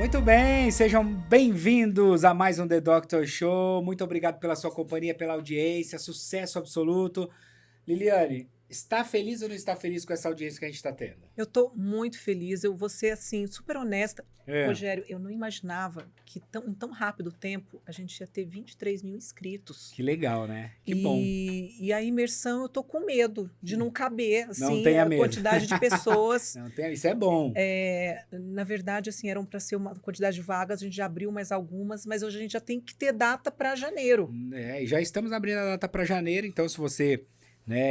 Muito bem, sejam bem-vindos a mais um The Doctor Show. Muito obrigado pela sua companhia, pela audiência, sucesso absoluto. Liliane, está feliz ou não está feliz com essa audiência que a gente está tendo? Eu tô muito feliz, eu vou ser, assim, super honesta. Rogério, eu não imaginava que em tão rápido tempo a gente ia ter 23 mil inscritos. Que legal, né? Que bom. E a imersão, eu tô com medo de não caber, Não assim, tenha a medo. quantidade de pessoas. Isso é bom. Na verdade, assim, eram para ser uma quantidade de vagas, a gente já abriu mais algumas, mas hoje a gente já tem que ter data para janeiro. E já estamos abrindo a data para janeiro, então se você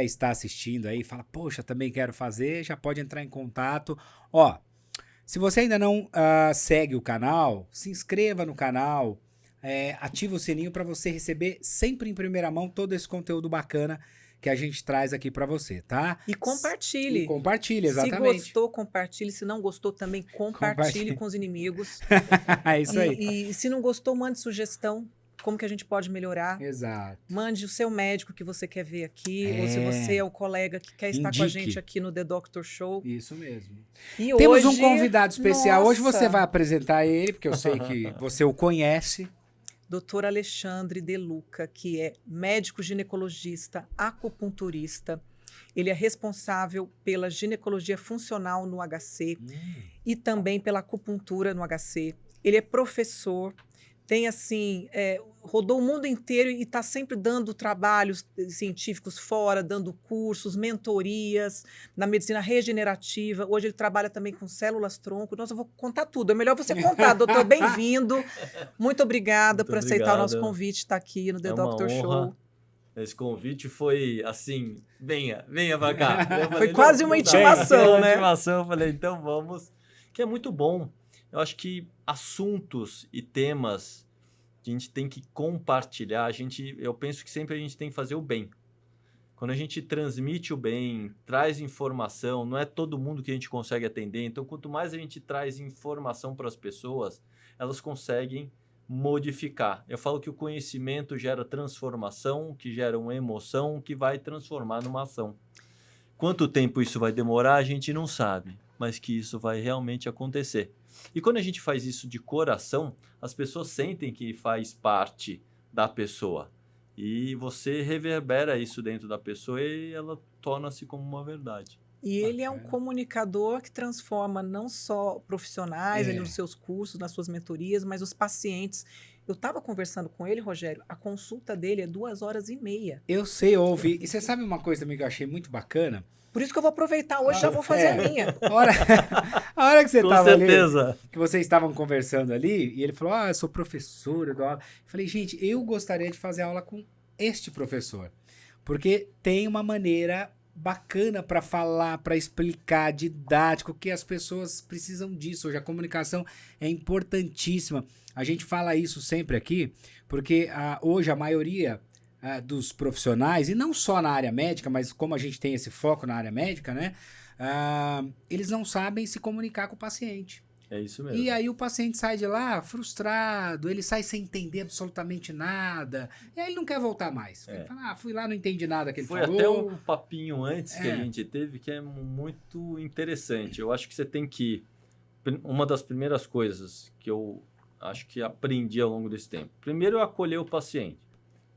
está assistindo aí e fala, poxa, também quero fazer, já pode entrar em contato. Ó, se você ainda não segue o canal, se inscreva no canal, ativa o sininho para você receber sempre em primeira mão todo esse conteúdo bacana que a gente traz aqui para você, tá? E compartilhe. E compartilhe, exatamente. Se gostou, compartilhe. Se não gostou, também compartilhe com os inimigos. É isso aí. E se não gostou, mande sugestão. Como que a gente pode melhorar? Exato. Mande o seu médico que você quer ver aqui, ou se você é o colega que quer estar com a gente aqui no The Doctor Show. Isso mesmo. E temos hoje, um convidado especial. nossa, Hoje você vai apresentar ele, porque eu sei que você o conhece. Dr. Alexandre De Luca, que é médico ginecologista, acupunturista. Ele é responsável pela ginecologia funcional no HC e também pela acupuntura no HC. Ele é professor, tem assim, rodou o mundo inteiro e está sempre dando trabalhos científicos fora, dando cursos, mentorias na medicina regenerativa. Hoje ele trabalha também com células-tronco. Nossa, eu vou contar tudo. É melhor você contar, doutor. Bem-vindo. Muito obrigada por aceitar o nosso convite, estar aqui no The Doctor Show. Esse convite foi assim, venha pra cá. Foi quase uma intimação, né? Uma intimação, eu falei, então vamos. Que é muito bom. Eu acho que assuntos e temas que a gente tem que compartilhar, eu penso que sempre a gente tem que fazer o bem. Quando a gente transmite o bem, traz informação, não é todo mundo que a gente consegue atender. Então, quanto mais a gente traz informação para as pessoas, elas conseguem modificar. Eu falo que o conhecimento gera transformação, que gera uma emoção, que vai transformar numa ação. Quanto tempo isso vai demorar, a gente não sabe, mas que isso vai realmente acontecer. E quando a gente faz isso de coração, as pessoas sentem que faz parte da pessoa. E você reverbera isso dentro da pessoa e ela torna-se como uma verdade. E ele é um comunicador que transforma não só profissionais ali nos seus cursos, nas suas mentorias, mas os pacientes. Eu estava conversando com ele, Rogério, a consulta dele é 2h30. Eu sei, ouvi. E você sabe uma coisa também que eu achei muito bacana? Por isso que eu vou aproveitar hoje, já vou fazer a minha. A hora que você estava ali, certeza. Que vocês estavam conversando ali, e ele falou, eu sou professor, eu dou aula. Eu falei, gente, eu gostaria de fazer aula com este professor. Porque tem uma maneira bacana para falar, para explicar, didático, que as pessoas precisam disso. Hoje a comunicação é importantíssima. A gente fala isso sempre aqui, porque hoje a maioria dos profissionais, e não só na área médica, mas como a gente tem esse foco na área médica, né? Eles não sabem se comunicar com o paciente. É isso mesmo. E aí o paciente sai de lá frustrado, ele sai sem entender absolutamente nada, e aí ele não quer voltar mais. Ele fala, fui lá, não entendi nada que ele falou. Foi até um papinho antes que a gente teve que é muito interessante. Eu acho que você tem que... Uma das primeiras coisas que eu acho que aprendi ao longo desse tempo. Primeiro, eu acolher o paciente.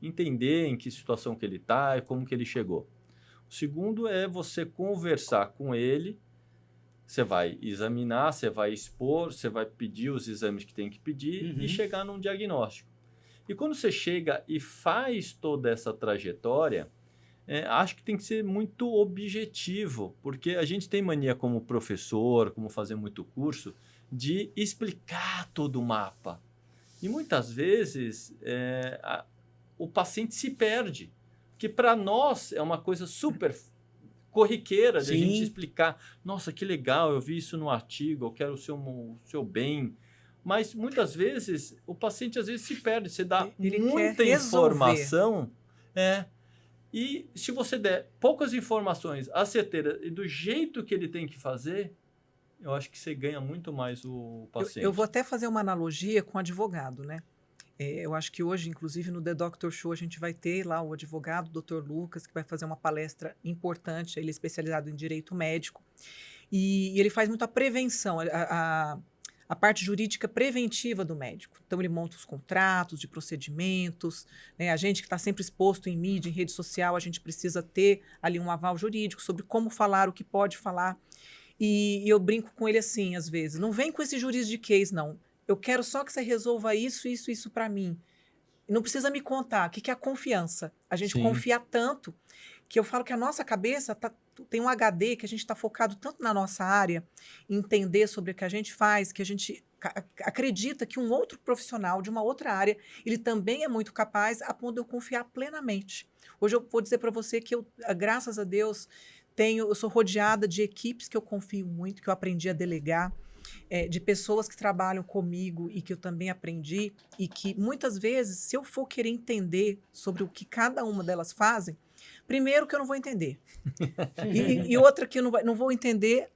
Entender em que situação que ele está e como que ele chegou. O segundo é você conversar com ele. Você vai examinar, você vai expor, você vai pedir os exames que tem que pedir e chegar num diagnóstico. E quando você chega e faz toda essa trajetória, acho que tem que ser muito objetivo, porque a gente tem mania como professor, como fazer muito curso, de explicar todo o mapa. E muitas vezes o paciente se perde, que para nós é uma coisa super corriqueira de a gente explicar, nossa, que legal, eu vi isso no artigo, eu quero o seu bem. Mas muitas vezes o paciente às vezes se perde, você dá muita informação, e se você der poucas informações, a certeira e do jeito que ele tem que fazer, eu acho que você ganha muito mais o paciente. Eu vou até fazer uma analogia com advogado, né? Eu acho que hoje, inclusive, no The Doctor Show, a gente vai ter lá o advogado, o Dr. Lucas, que vai fazer uma palestra importante. Ele é especializado em direito médico. E ele faz muita prevenção. a parte jurídica preventiva do médico. Então, ele monta os contratos de procedimentos, né? A gente que está sempre exposto em mídia, em rede social, a gente precisa ter ali um aval jurídico sobre como falar, o que pode falar. E eu brinco com ele assim, às vezes, não vem com esse juridiquês, não. Eu quero só que você resolva isso para mim. Não precisa me contar. O que é a confiança? A gente Sim. confia tanto que eu falo que a nossa cabeça tem um HD que a gente está focado tanto na nossa área, em entender sobre o que a gente faz, que a gente acredita que um outro profissional de uma outra área, ele também é muito capaz a ponto de eu confiar plenamente. Hoje eu vou dizer para você que eu, graças a Deus, eu sou rodeada de equipes que eu confio muito, que eu aprendi a delegar, de pessoas que trabalham comigo e que eu também aprendi, e que muitas vezes, se eu for querer entender sobre o que cada uma delas fazem, primeiro que eu não vou entender. E outra que eu não vou entender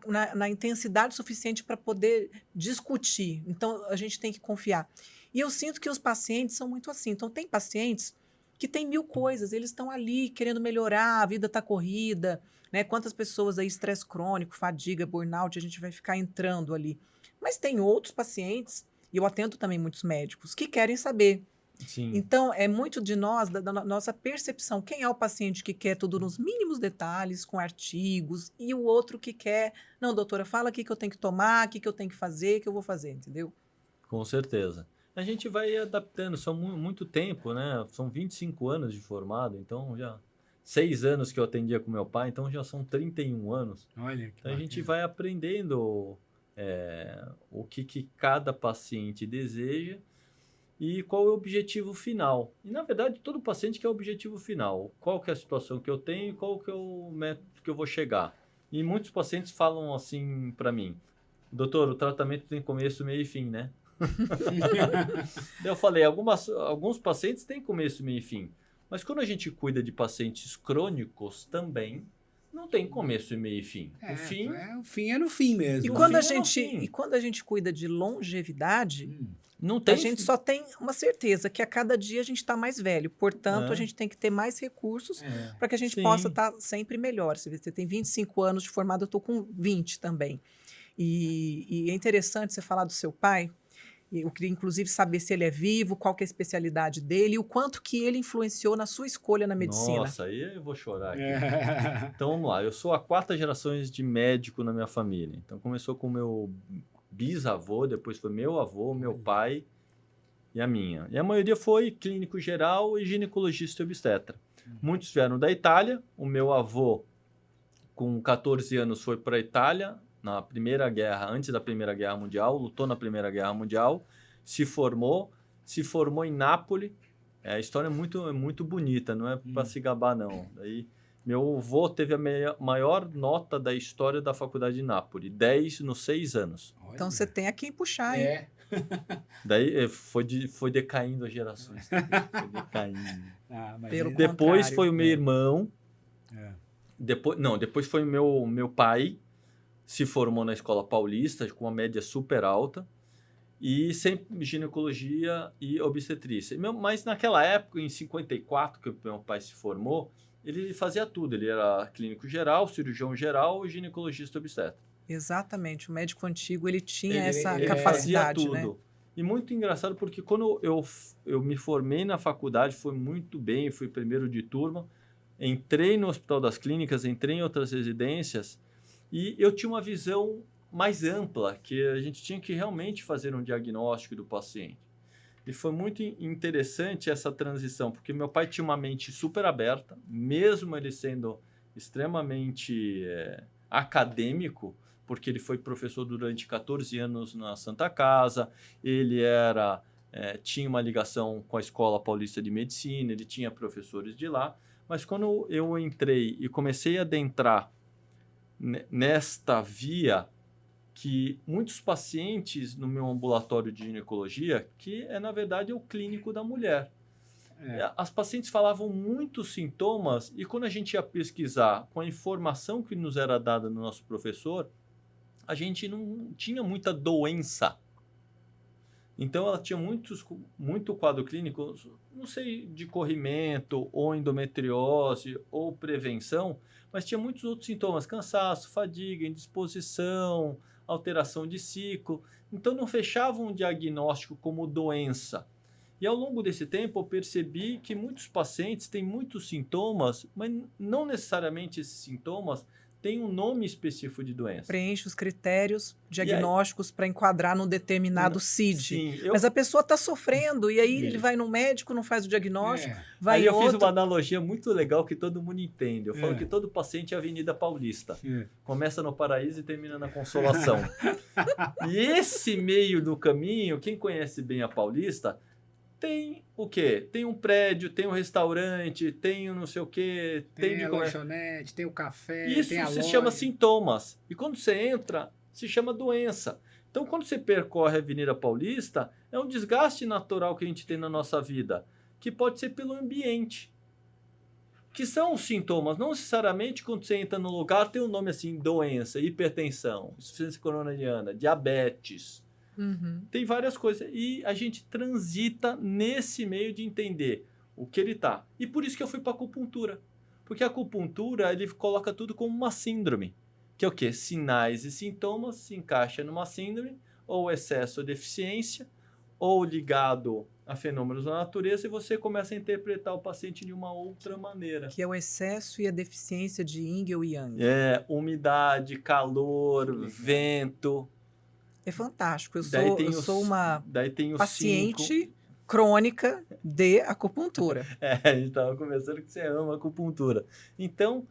na intensidade suficiente para poder discutir. Então, a gente tem que confiar. E eu sinto que os pacientes são muito assim. Então, tem pacientes que têm 1000 coisas, eles estão ali querendo melhorar, a vida está corrida, né? Quantas pessoas aí, estresse crônico, fadiga, burnout, a gente vai ficar entrando ali. Mas tem outros pacientes, e eu atendo também muitos médicos, que querem saber. Sim. Então, é muito de nós, da nossa percepção. Quem é o paciente que quer tudo nos mínimos detalhes, com artigos, e o outro que quer, não, doutora, fala o que eu tenho que tomar, o que eu tenho que fazer, o que eu vou fazer, entendeu? Com certeza. A gente vai adaptando, são muito tempo, né? São 25 anos de formado, então já 6 anos que eu atendia com meu pai, então já são 31 anos. Olha que Então a gente bacana. vai aprendendo o que cada paciente deseja e qual é o objetivo final. E, na verdade, todo paciente quer o objetivo final. Qual que é a situação que eu tenho e qual que é o método que eu vou chegar. E muitos pacientes falam assim para mim, doutor, o tratamento tem começo, meio e fim, né? Eu falei, alguns pacientes têm começo, meio e fim. Mas quando a gente cuida de pacientes crônicos também, não tem começo, meio e fim. O fim é no fim mesmo. E né? quando a gente cuida de longevidade, não tem a gente só tem uma certeza, que a cada dia a gente está mais velho. Portanto, a gente tem que ter mais recursos para que a gente Sim. possa estar sempre melhor. Se você tem 25 anos de formado, eu estou com 20 também. E é interessante você falar do seu pai. Eu queria, inclusive, saber se ele é vivo, qual que é a especialidade dele e o quanto que ele influenciou na sua escolha na medicina. Nossa, aí eu vou chorar aqui. Então, vamos lá. Eu sou a 4ª geração de médico na minha família. Então, começou com o meu bisavô, depois foi meu avô, meu pai e a minha. E a maioria foi clínico geral e ginecologista e obstetra. Muitos vieram da Itália. O meu avô, com 14 anos, foi para a Itália na Primeira Guerra, antes da Primeira Guerra Mundial, lutou na Primeira Guerra Mundial, se formou em Nápoles. A história é muito bonita, não é para se gabar, não. Daí, meu avô teve a maior nota da história da faculdade de Nápoles, 10 nos 6 anos. Então, você tem a quem puxar, hein? Daí, foi decaindo as gerações. Foi decaindo. Depois foi o meu irmão. Depois foi meu pai, se formou na Escola Paulista, com uma média super alta, e sempre ginecologia e obstetrícia. Mas naquela época, em 54, que meu pai se formou, ele fazia tudo. Ele era clínico geral, cirurgião geral e ginecologista obstetra. Exatamente. O médico antigo, ele tinha essa capacidade, fazia tudo. Né? E muito engraçado, porque quando eu me formei na faculdade, foi muito bem, fui primeiro de turma, entrei no Hospital das Clínicas, entrei em outras residências, e eu tinha uma visão mais ampla, que a gente tinha que realmente fazer um diagnóstico do paciente. E foi muito interessante essa transição, porque meu pai tinha uma mente super aberta, mesmo ele sendo extremamente acadêmico, porque ele foi professor durante 14 anos na Santa Casa, ele tinha uma ligação com a Escola Paulista de Medicina, ele tinha professores de lá, mas quando eu entrei e comecei a adentrar nesta via, que muitos pacientes no meu ambulatório de ginecologia, que na verdade o clínico da mulher. As pacientes falavam muitos sintomas e quando a gente ia pesquisar com a informação que nos era dada no nosso professor, a gente não tinha muita doença. Então ela tinha muito quadro clínico, não sei, de corrimento, ou endometriose, ou prevenção, mas tinha muitos outros sintomas, cansaço, fadiga, indisposição, alteração de ciclo. Então, não fechava um diagnóstico como doença. E ao longo desse tempo, eu percebi que muitos pacientes têm muitos sintomas, mas não necessariamente esses sintomas têm um nome específico de doença. Preenche os critérios diagnósticos para enquadrar num determinado CID. Sim, Mas a pessoa está sofrendo, e aí ele vai no médico, não faz o diagnóstico, vai aí em eu fiz outro. uma analogia muito legal que todo mundo entende. Eu falo que todo paciente é a Avenida Paulista. Começa no Paraíso e termina na Consolação. E esse meio do caminho, quem conhece bem a Paulista, tem o quê? Tem um prédio, tem um restaurante, tem um não sei o quê. Tem a lanchonete, tem o café, isso tem a se loja. chama sintomas. E quando você entra, se chama doença. Então, quando você percorre a Avenida Paulista, é um desgaste natural que a gente tem na nossa vida, que pode ser pelo ambiente. Que são os sintomas. Não necessariamente quando você entra no lugar tem um nome assim, doença, hipertensão, insuficiência coronariana, diabetes. Tem várias coisas. E a gente transita nesse meio de entender o que ele tá. E por isso que eu fui para a acupuntura. Porque a acupuntura, ele coloca tudo como uma síndrome. Que é o quê? Sinais e sintomas se encaixa numa síndrome, ou excesso ou deficiência, ou ligado a fenômenos da natureza, e você começa a interpretar o paciente de uma outra maneira. Que é o excesso e a deficiência de yin ou yang. Umidade, calor, vento. É fantástico. Eu sou uma paciente 5. crônica de acupuntura. A gente estava conversando que você ama acupuntura. Então,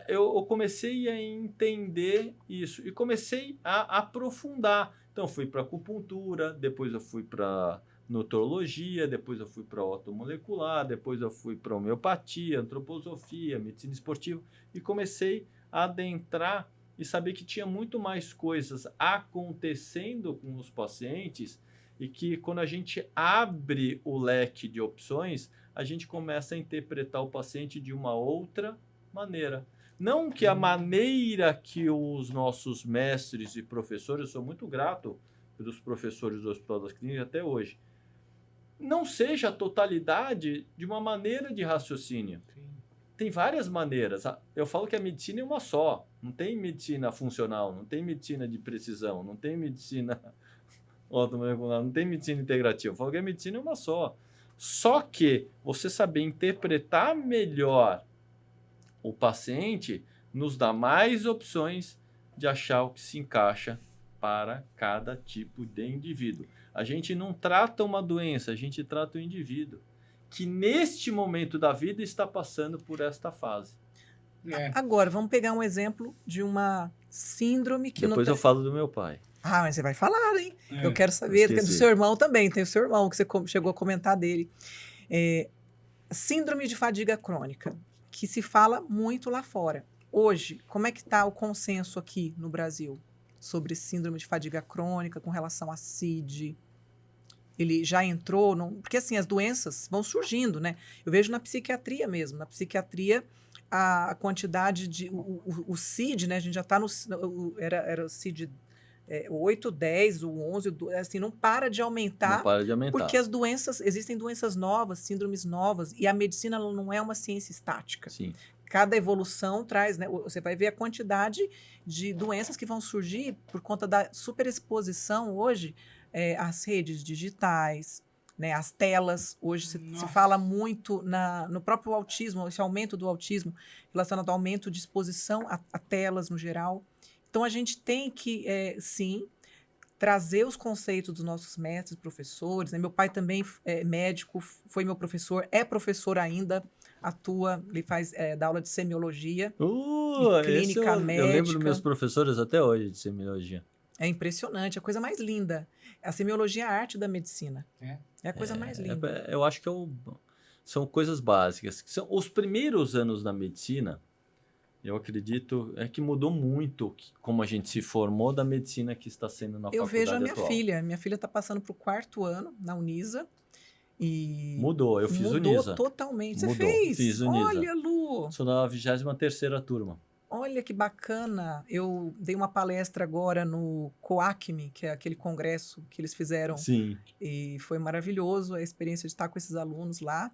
eu comecei a entender isso e comecei a aprofundar. Então, fui para acupuntura, depois eu fui para nutrologia, depois eu fui para ortomolecular, depois eu fui para homeopatia, antroposofia, medicina esportiva e comecei a adentrar e saber que tinha muito mais coisas acontecendo com os pacientes e que quando a gente abre o leque de opções, a gente começa a interpretar o paciente de uma outra maneira. Não que a maneira que os nossos mestres e professores, eu sou muito grato pelos professores do Hospital das Clínicas até hoje, não seja a totalidade de uma maneira de raciocínio. Sim. Tem várias maneiras. Eu falo que a medicina é uma só. Não tem medicina funcional, não tem medicina de precisão, não tem medicina ortomolecular, não tem medicina integrativa. Eu falo que a medicina é uma só. Só que você saber interpretar melhor o paciente nos dá mais opções de achar o que se encaixa para cada tipo de indivíduo. A gente não trata uma doença, a gente trata o indivíduo que neste momento da vida está passando por esta fase. Agora, vamos pegar um exemplo de uma síndrome que depois eu falo do meu pai. Ah, mas você vai falar, hein? Eu quero saber, do seu irmão também, tem o seu irmão, que você chegou a comentar dele. Síndrome de fadiga crônica, que se fala muito lá fora. Hoje, como é que está o consenso aqui no Brasil sobre síndrome de fadiga crônica com relação a CID? Ele já entrou? Porque assim, as doenças vão surgindo, né? Eu vejo na psiquiatria mesmo. Na psiquiatria, a quantidade de... O CID, né? A gente já está no... Era o CID... o 8, 10, o 11, assim, não para de aumentar. Não para de aumentar. Porque as doenças, existem doenças novas, síndromes novas, e a medicina ela não é uma ciência estática. Sim. Cada evolução traz, né? Você vai ver a quantidade de doenças que vão surgir por conta da superexposição hoje às redes digitais, né? As telas. Hoje se fala muito no próprio autismo, esse aumento do autismo relacionado ao aumento de exposição a telas no geral. Então, a gente tem que, sim, trazer os conceitos dos nossos mestres, professores. Né? Meu pai também é médico, foi meu professor, é professor ainda, atua, ele dá aula de semiologia, de clínica médica. Eu lembro dos meus professores até hoje de semiologia. É impressionante, é a coisa mais linda. A semiologia é a arte da medicina. É a coisa mais linda. Eu acho que são coisas básicas. Que são os primeiros anos da medicina. Eu acredito que mudou muito como a gente se formou da medicina que está sendo na faculdade atual. Eu vejo a minha filha. Minha filha está passando para o 4º ano na Unisa. E mudou, eu fiz Unisa. Mudou totalmente. Você fez? Fiz Unisa. Olha, Lu. Sou na 23ª turma. Olha que bacana. Eu dei uma palestra agora no COACME, que é aquele congresso que eles fizeram. Sim. E foi maravilhoso a experiência de estar com esses alunos lá.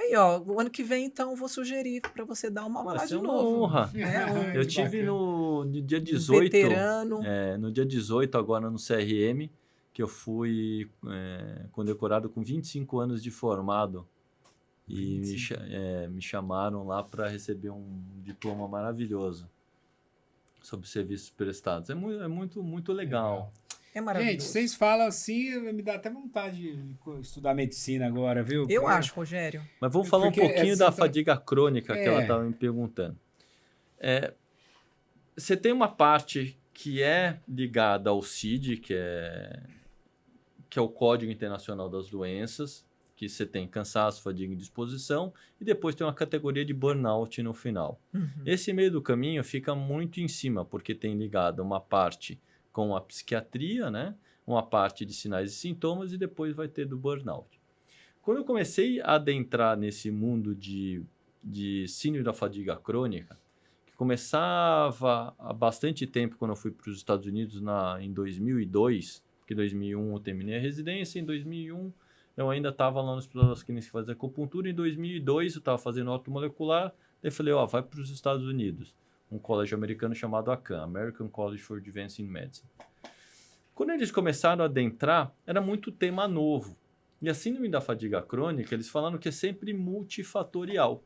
Aí, ó, o ano que vem, então, eu vou sugerir para você dar uma aula lá Vai ser de uma novo. honra. É, Eu Que tive bacana. no dia 18, veterano. no dia 18 agora no CRM, que eu fui condecorado com 25 anos de formado. E 25. me chamaram lá para receber um diploma maravilhoso sobre serviços prestados. É muito, muito legal. É Gente, maravilhoso. vocês falam assim, me dá até vontade de estudar medicina agora, viu? Eu Porque- acho, Rogério. Mas vamos falar um Porque pouquinho essa da tá- fadiga crônica que ela É. estava me perguntando. Você tem uma parte que é ligada ao CID, que é o Código Internacional das Doenças, que você tem cansaço, fadiga e indisposição, e depois tem uma categoria de burnout no final. Uhum. Esse meio do caminho fica muito em cima, porque tem ligado uma parte com a psiquiatria, né? Uma parte de sinais e sintomas, e depois vai ter do burnout. Quando eu comecei a adentrar nesse mundo de síndrome da fadiga crônica, que começava há bastante tempo, quando eu fui para os Estados Unidos em 2002, porque em 2001 eu terminei a residência, em 2001 eu ainda estava lá no Hospital das Clínicas que fazia acupuntura, em 2002 eu estava fazendo automolecular, daí eu falei, vai para os Estados Unidos, um colégio americano chamado ACAM, American College for Advanced Medicine. Quando eles começaram a adentrar, era muito tema novo. E a síndrome da fadiga crônica, eles falaram que é sempre multifatorial.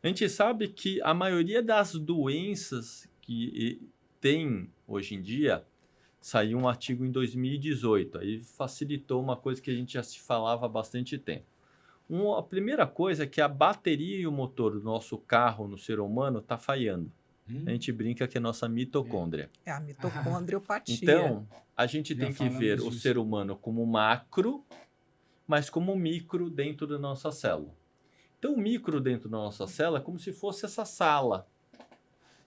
A gente sabe que a maioria das doenças que tem hoje em dia, saiu um artigo em 2018, aí facilitou uma coisa que a gente já se falava há bastante tempo. A primeira coisa é que a bateria e o motor do nosso carro no ser humano está falhando. A gente brinca que é a nossa mitocôndria. É a mitocondriopatia. Então, a gente Já tem que falamos ver o disso. ser humano como macro, mas como micro dentro da nossa célula. Então, o micro dentro da nossa célula é como se fosse essa sala.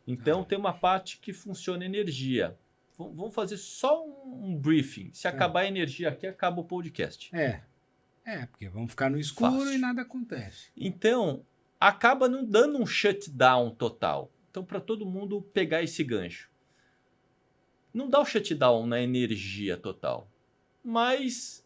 Então, tem uma parte que funciona energia. Vamos fazer só um briefing. Se acabar a energia aqui, acaba o podcast. Porque vamos ficar no escuro Fácil. e nada acontece. Então, acaba não dando um shutdown total. Então, para todo mundo pegar esse gancho. Não dá o shutdown na energia total, mas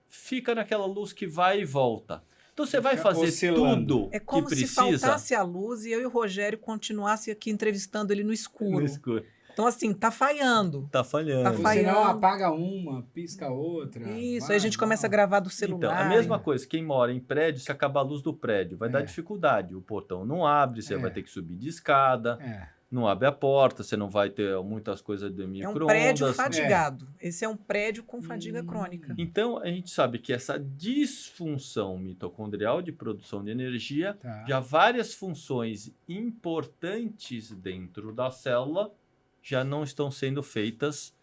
fica naquela luz que vai e volta. Então, você vai Fica fazer oscilando. tudo É que como se precisa. faltasse a luz e eu e o Rogério continuasse aqui entrevistando ele no escuro. No escuro. Então, assim, tá falhando. Tá falhando. Tá Ou falhando. senão apaga uma, pisca a outra. Isso, vai, aí a gente começa a vai. gravar do Então, celular. a mesma coisa, quem mora em prédio, se acabar a luz do prédio, vai dar dificuldade. O portão não abre, você vai ter que subir de escada, não abre a porta, você não vai ter muitas coisas de É um micro-ondas. prédio fadigado. Esse é um prédio com fadiga crônica. Então, a gente sabe que essa disfunção mitocondrial de produção de energia, Tá. já várias funções importantes dentro da célula já não estão sendo feitas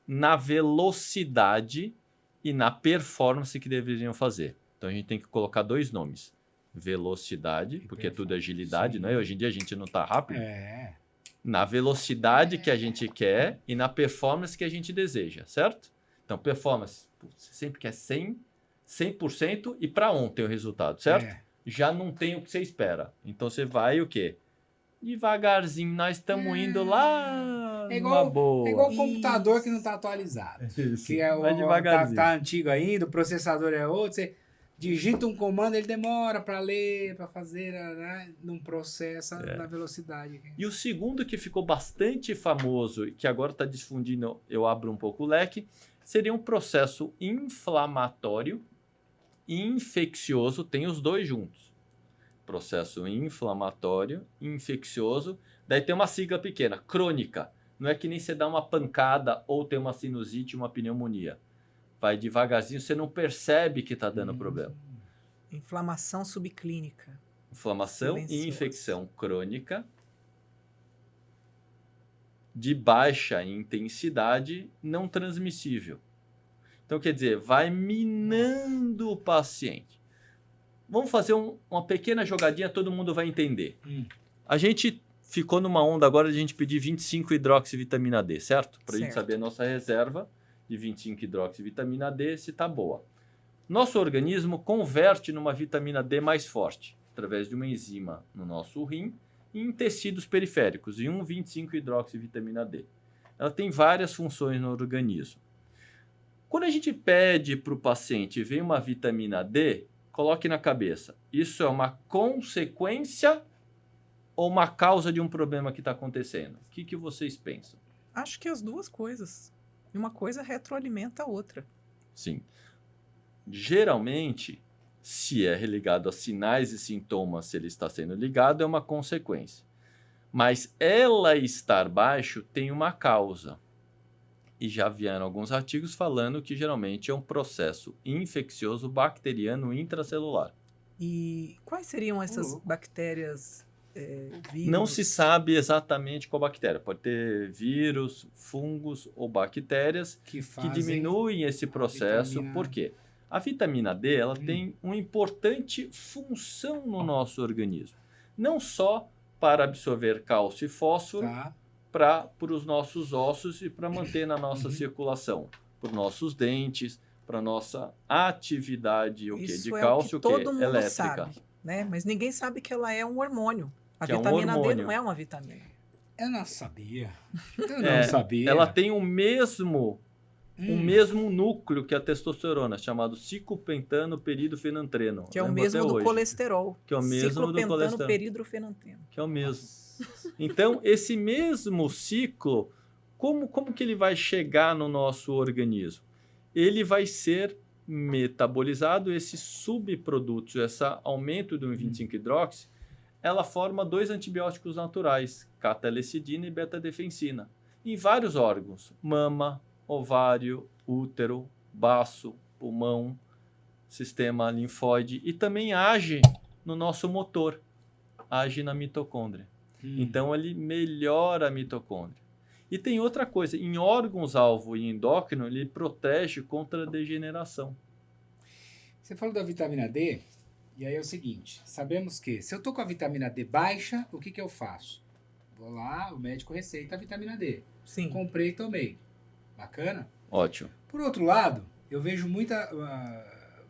na velocidade e na performance que deveriam fazer. Então, a gente tem que colocar dois nomes. Velocidade, porque é tudo agilidade, Sim. né? Hoje em dia a gente não está rápido. É. Na velocidade que a gente quer e na performance que a gente deseja, certo? Então, performance, você sempre quer 100% e para ontem o resultado, certo? É. Já não tem o que você espera. Então, você vai o quê? Devagarzinho, nós estamos indo lá É igual- numa boa. É igual o computador que não está atualizado. Isso. Que é Vai devagarzinho. tá antigo ainda, o processador é outro, você digita um comando, ele demora para ler, para fazer, né? Não processa na velocidade. E o segundo que ficou bastante famoso e que agora está difundindo, eu abro um pouco o leque, seria um processo inflamatório e infeccioso, tem os dois juntos. Processo inflamatório, infeccioso, daí tem uma sigla pequena, crônica. Não é que nem você dá uma pancada ou tem uma sinusite, uma pneumonia. Vai devagarzinho, você não percebe que está dando problema. Inflamação subclínica. Inflamação e Silenciosa. infecção crônica de baixa intensidade não transmissível. Então, quer dizer, vai minando o paciente. Vamos fazer uma pequena jogadinha, todo mundo vai entender. A gente ficou numa onda agora de a gente pedir 25-hidroxivitamina D, certo? Para a gente Certo. saber a nossa reserva de 25-hidroxivitamina D se está boa. Nosso organismo converte numa vitamina D mais forte, através de uma enzima no nosso rim e em tecidos periféricos, e 1,25-hidroxivitamina D. Ela tem várias funções no organismo. Quando a gente pede para o paciente ver uma vitamina D, coloque na cabeça, isso é uma consequência ou uma causa de um problema que está acontecendo? O que vocês pensam? Acho que as duas coisas. E uma coisa retroalimenta a outra. Sim. Geralmente, se é ligado a sinais e sintomas, se ele está sendo ligado, é uma consequência. Mas ela estar baixo tem uma causa. E já vieram alguns artigos falando que geralmente é um processo infeccioso bacteriano intracelular. E quais seriam essas bactérias, vírus? Não se sabe exatamente qual bactéria. Pode ter vírus, fungos ou bactérias que diminuem esse processo. Por quê? A vitamina D ela tem uma importante função no nosso organismo. Não só para absorver cálcio e fósforo, para os nossos ossos e para manter na nossa circulação, para os nossos dentes, para a nossa atividade de cálcio, o que todo mundo elétrica. Sabe, né? Mas ninguém sabe que ela é um hormônio. A vitamina D não é uma vitamina. Eu não sabia. Eu não sabia. Ela tem o mesmo núcleo que a testosterona, chamado ciclopentano peridofenantreno. Que é o mesmo do colesterol. Que é o mesmo do colesterol. Peridofenantreno. Que é o mesmo. Então, esse mesmo ciclo, como que ele vai chegar no nosso organismo? Ele vai ser metabolizado, esses subprodutos, esse aumento do 25-hidroxi, ela forma 2 antibióticos naturais, catelecidina e betadefensina, em vários órgãos, mama, ovário, útero, baço, pulmão, sistema linfóide, e também age no nosso motor, age na mitocôndria. Então, ele melhora a mitocôndria. E tem outra coisa, em órgãos-alvo e endócrino, ele protege contra a degeneração. Você falou da vitamina D, e aí é o seguinte, sabemos que se eu tô com a vitamina D baixa, o que eu faço? Vou lá, o médico receita a vitamina D. Sim. Comprei e tomei. Bacana? Ótimo. Por outro lado, eu vejo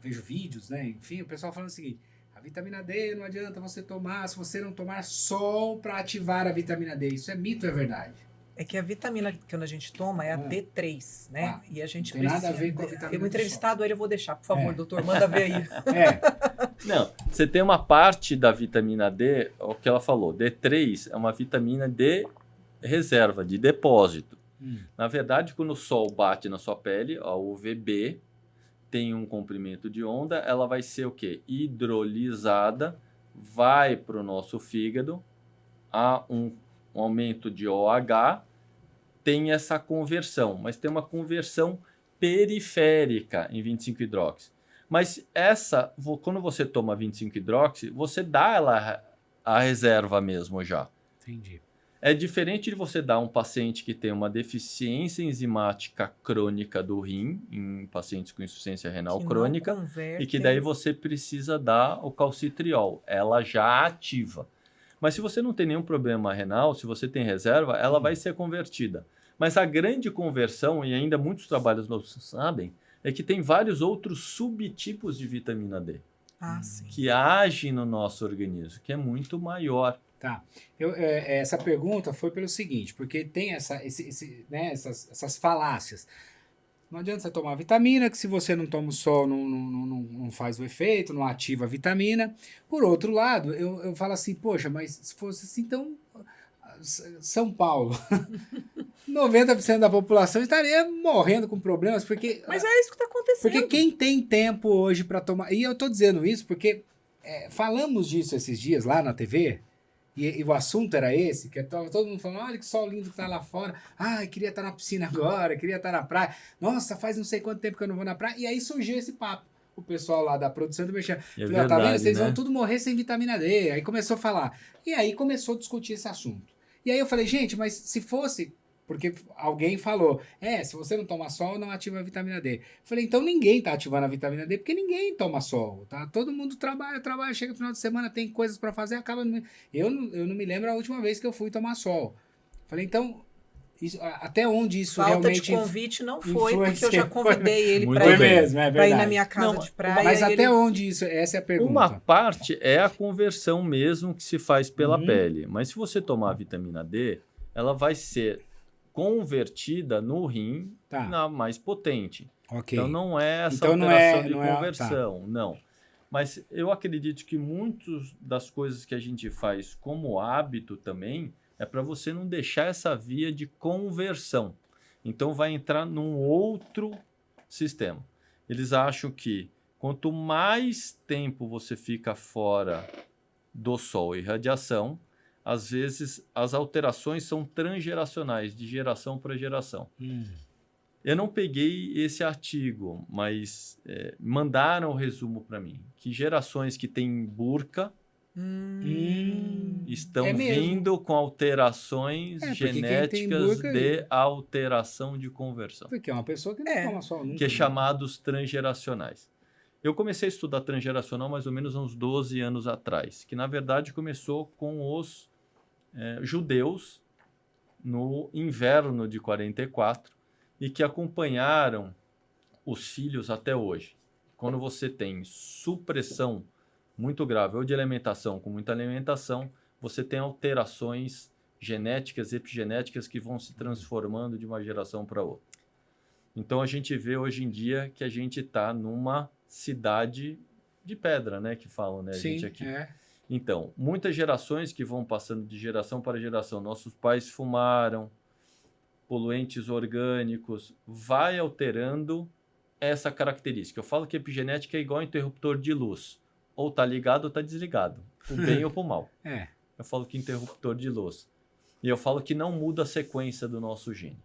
vejo vídeos, né? Enfim, o pessoal falando o seguinte, a vitamina D não adianta você tomar se você não tomar sol para ativar a vitamina D. Isso é mito ou é verdade? É que a vitamina que a gente toma é a D3, né? E a gente não tem nada a ver com a vitamina D. Eu entrevistado ele, eu vou deixar, por favor, doutor, manda ver aí. Não, você tem uma parte da vitamina D, o que ela falou, D3 é uma vitamina de reserva, de depósito. Na verdade, quando o sol bate na sua pele, a UVB tem um comprimento de onda, ela vai ser o quê? Hidrolisada, vai para o nosso fígado, há um aumento de OH, tem essa conversão, mas tem uma conversão periférica em 25-hidroxi. Mas quando você toma 25-hidroxi, você dá ela a reserva mesmo já. Entendi. É diferente de você dar a um paciente que tem uma deficiência enzimática crônica do rim, em pacientes com insuficiência renal crônica, e que daí você precisa dar o calcitriol, ela já ativa. Mas se você não tem nenhum problema renal, se você tem reserva, ela vai ser convertida. Mas a grande conversão, e ainda muitos trabalhos não sabem, é que tem vários outros subtipos de vitamina D que agem no nosso organismo, que é muito maior. Tá. Essa pergunta foi pelo seguinte, porque tem essas falácias. Não adianta você tomar vitamina, que se você não toma o sol não faz o efeito, não ativa a vitamina. Por outro lado, eu falo assim, poxa, mas se fosse assim, então São Paulo, 90% da população estaria morrendo com problemas, porque... Mas é isso que está acontecendo. Porque quem tem tempo hoje para tomar... E eu estou dizendo isso porque falamos disso esses dias lá na TV, e o assunto era esse, que todo mundo falando, olha que sol lindo que tá lá fora, queria estar na piscina agora, queria estar na praia, nossa, faz não sei quanto tempo que eu não vou na praia, e aí surgiu esse papo, o pessoal lá da produção do Mexer, falou, tá vendo, vocês vão tudo morrer sem vitamina D, aí começou a falar, e aí começou a discutir esse assunto, e aí eu falei, gente, mas se fosse, porque alguém falou, se você não toma sol, não ativa a vitamina D. Eu falei, então ninguém tá ativando a vitamina D, porque ninguém toma sol, tá? Todo mundo trabalha, chega no final de semana, tem coisas para fazer, acaba... Eu não me lembro a última vez que eu fui tomar sol. Eu falei, então, até onde isso Falta realmente... de convite não foi, porque eu já convidei ele para ir na minha casa de praia. Mas até onde isso... Essa é a pergunta. Uma parte é a conversão mesmo que se faz pela pele. Mas se você tomar a vitamina D, ela vai ser convertida no rim na mais potente. Okay. Então não é essa operação de conversão, não. Mas eu acredito que muitas das coisas que a gente faz como hábito também é para você não deixar essa via de conversão. Então vai entrar num outro sistema. Eles acham que quanto mais tempo você fica fora do sol e radiação, às vezes as alterações são transgeracionais, de geração para geração. Eu não peguei esse artigo, mas mandaram o resumo para mim, que gerações que têm burca estão vindo com alterações genéticas de alteração de conversão. Porque é uma pessoa que não toma sol nunca. Que é chamados transgeracionais. Eu comecei a estudar transgeracional mais ou menos uns 12 anos atrás, que na verdade começou com os judeus no inverno de 44 e que acompanharam os filhos até hoje. Quando você tem supressão muito grave, ou de alimentação com muita alimentação, você tem alterações genéticas, epigenéticas que vão se transformando de uma geração para outra. Então a gente vê hoje em dia que a gente está numa cidade de pedra, né? Que falam, né? Sim, a gente aqui. Então, muitas gerações que vão passando de geração para geração. Nossos pais fumaram, poluentes orgânicos, vai alterando essa característica. Eu falo que a epigenética é igual interruptor de luz. Ou está ligado ou está desligado. Para o bem ou para o mal. Eu falo que interruptor de luz. E eu falo que não muda a sequência do nosso gene.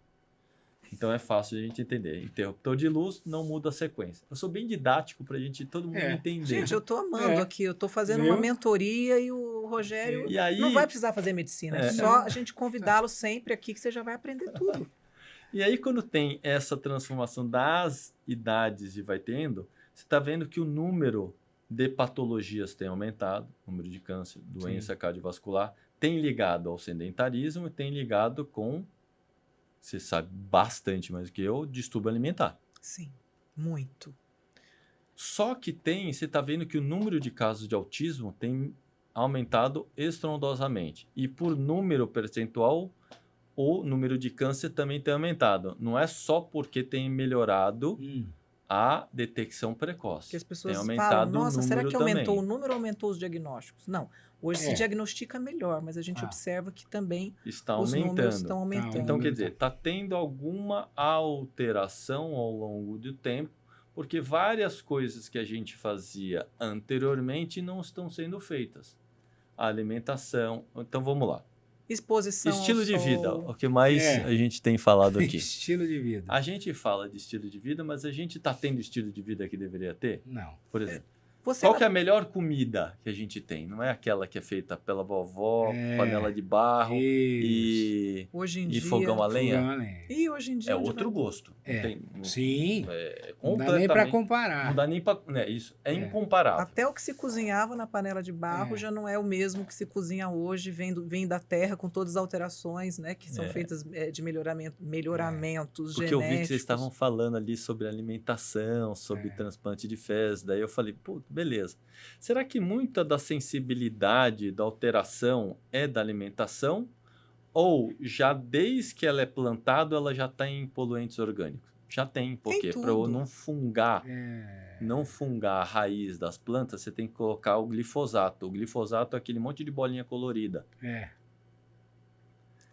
Então é fácil a gente entender. Interruptor de luz não muda a sequência. Eu sou bem didático para todo mundo entender. Gente, eu estou amando aqui. Eu estou fazendo uma mentoria e o Rogério não vai precisar fazer medicina. É só a gente convidá-lo sempre aqui que você já vai aprender tudo. E aí quando tem essa transformação das idades e vai tendo, você está vendo que o número de patologias tem aumentado. O número de câncer, doença cardiovascular, tem ligado ao sedentarismo e tem ligado com... Você sabe bastante mais do que eu, distúrbio alimentar. Sim, muito. Só que você está vendo que o número de casos de autismo tem aumentado estrondosamente. E por número percentual, o número de câncer também tem aumentado. Não é só porque tem melhorado a detecção precoce. Porque as pessoas tem aumentado falam, nossa, será que aumentou também. o número ou aumentou os diagnósticos? Não. Hoje se diagnostica melhor, mas a gente observa que também os números estão aumentando. Então, quer dizer, está tendo alguma alteração ao longo do tempo, porque várias coisas que a gente fazia anteriormente não estão sendo feitas. A alimentação... Então, vamos lá. Exposição estilo ao de sol. vida, o que mais a gente tem falado aqui. Estilo de vida. A gente fala de estilo de vida, mas a gente está tendo o estilo de vida que deveria ter? Não. Por exemplo. Qual que é a melhor comida que a gente tem? Não é aquela que é feita pela vovó, panela de barro e fogão a lenha? E hoje em dia... É outro gosto. Sim. Não dá nem para comparar. Não dá nem para... isso. É incomparável. Até o que se cozinhava na panela de barro já não é o mesmo que se cozinha hoje, vem da terra com todas as alterações, né? Que são feitas de melhoramentos genéticos. Porque eu vi que vocês estavam falando ali sobre alimentação, sobre transplante de fezes. Daí eu falei, pô, beleza. Será que muita da sensibilidade da alteração é da alimentação? Ou já desde que ela é plantada, ela já tem poluentes orgânicos? Já tem, porque para não fungar, não fungar a raiz das plantas, você tem que colocar o glifosato. O glifosato é aquele monte de bolinha colorida.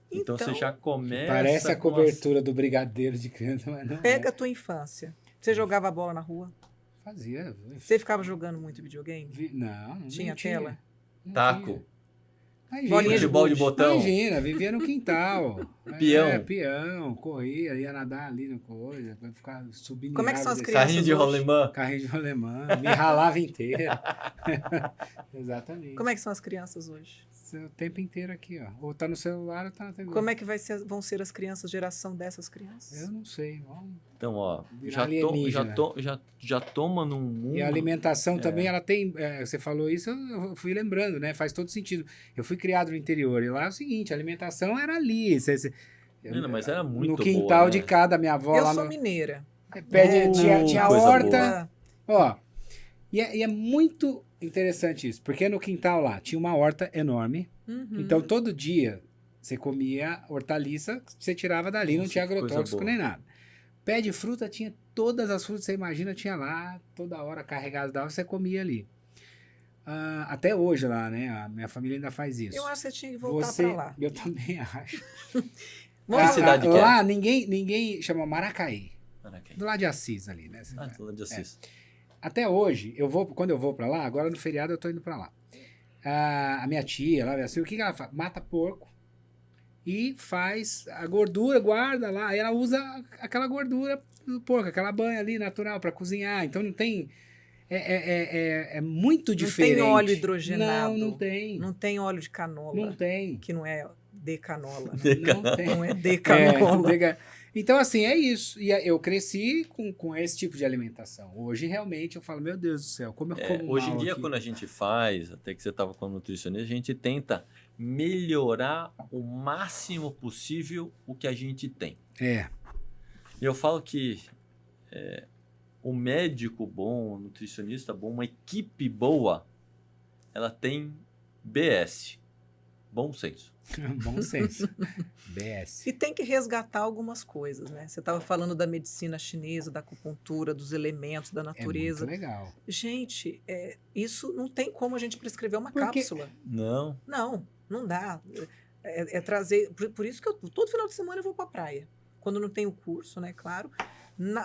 Então você já começa... Parece a cobertura do brigadeiro de criança, mas não Pega a tua infância. Você jogava bola na rua? Fazia. Você ficava jogando muito videogame? Não Tinha tela? Taco. Bolinha de futebol de botão. Imagina, vivia no quintal. Peão. Peão, corria, ia nadar ali no coisa, vai ficar subindo. Como é que são as crianças Carrinho de rolemã. Carrinho de rolemã, me ralava inteira. Exatamente. Como é que são as crianças hoje? O tempo inteiro aqui, ó. Ou tá no celular ou tá na TV. Como é que vão ser as crianças, geração dessas crianças? Eu não sei. Vamos então, ó, virar já toma num mundo... E a alimentação também, ela tem... você falou isso, eu fui lembrando, né? Faz todo sentido. Eu fui criado no interior e lá é o seguinte, a alimentação era ali. Mas era muito no quintal boa, de né? cada, minha avó Eu lá sou no... mineira. Tinha coisa horta. Ó, e é muito interessante isso, porque no quintal lá tinha uma horta enorme. Então todo dia você comia hortaliça, você tirava dali, não tinha agrotóxico nem nada. Pé de fruta tinha todas as frutas que você imagina, tinha lá, toda hora carregado da hora, você comia ali. até hoje lá, né? A minha família ainda faz isso. Eu acho que você tinha que voltar para lá. Eu também acho. Que cidade que é? Lá ninguém chama Maracaí. Maracaí. Do lado de Assis ali, né? Do lado de Assis. Até hoje, quando eu vou pra lá, agora no feriado eu tô indo pra lá. A minha tia, lá, assim, o que ela faz? Mata porco e faz a gordura, guarda lá. Aí ela usa aquela gordura do porco, aquela banha ali natural pra cozinhar. Então não tem... É muito diferente. Não tem óleo hidrogenado. Não tem. Não tem óleo de canola. Não tem. Que não é decanola. Né? Não tem. Não é decanola. Então, assim, é isso. E eu cresci com esse tipo de alimentação. Hoje, realmente, eu falo, meu Deus do céu, como eu como Hoje em mal dia, aqui. quando a gente faz, até que você estava com a nutricionista, a gente tenta melhorar o máximo possível o que a gente tem. Eu falo que o médico bom, o nutricionista bom, uma equipe boa, ela tem BS, bom senso. Bom senso. BS. E tem que resgatar algumas coisas, né? Você estava falando da medicina chinesa, da acupuntura, dos elementos da natureza. É muito legal. Gente, isso não tem como a gente prescrever uma cápsula. Não. Não dá. É trazer... Por isso que todo final de semana eu vou para a praia. Quando não tem o curso, né? Claro.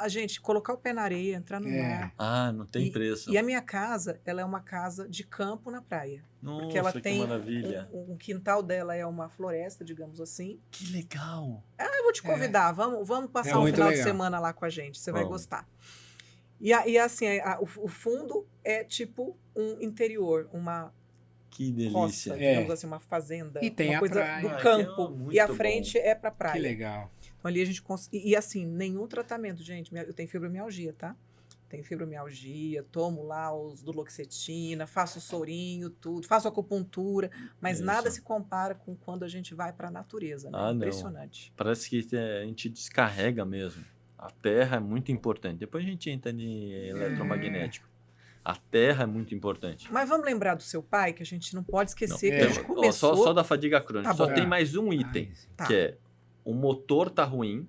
A gente colocar o pé na areia, entrar no mar. Não tem preço. E a minha casa, ela é uma casa de campo na praia. Nossa, porque ela que tem maravilha. Um quintal dela é uma floresta, digamos assim. Que legal. Eu vou te convidar, vamos passar um final de semana lá com a gente, você vai gostar. E assim, o fundo é tipo um interior, uma que delícia. roça, digamos assim, uma fazenda. E tem uma a coisa praia. do campo. E a frente é pra praia. Que legal. Então ali a gente consegue. E assim, nenhum tratamento, gente. Eu tenho fibromialgia, tá? Tenho fibromialgia, tomo lá os duloxetina, faço sorinho, tudo, faço acupuntura, mas nada se compara com quando a gente vai para a natureza, né? Impressionante. Não. Parece que a gente descarrega mesmo. A terra é muito importante. Depois a gente entra em eletromagnético. A terra é muito importante. Mas vamos lembrar do seu pai, que a gente não pode esquecer que a gente começou... Só da fadiga crônica. Só tem mais um item, que é o motor tá ruim,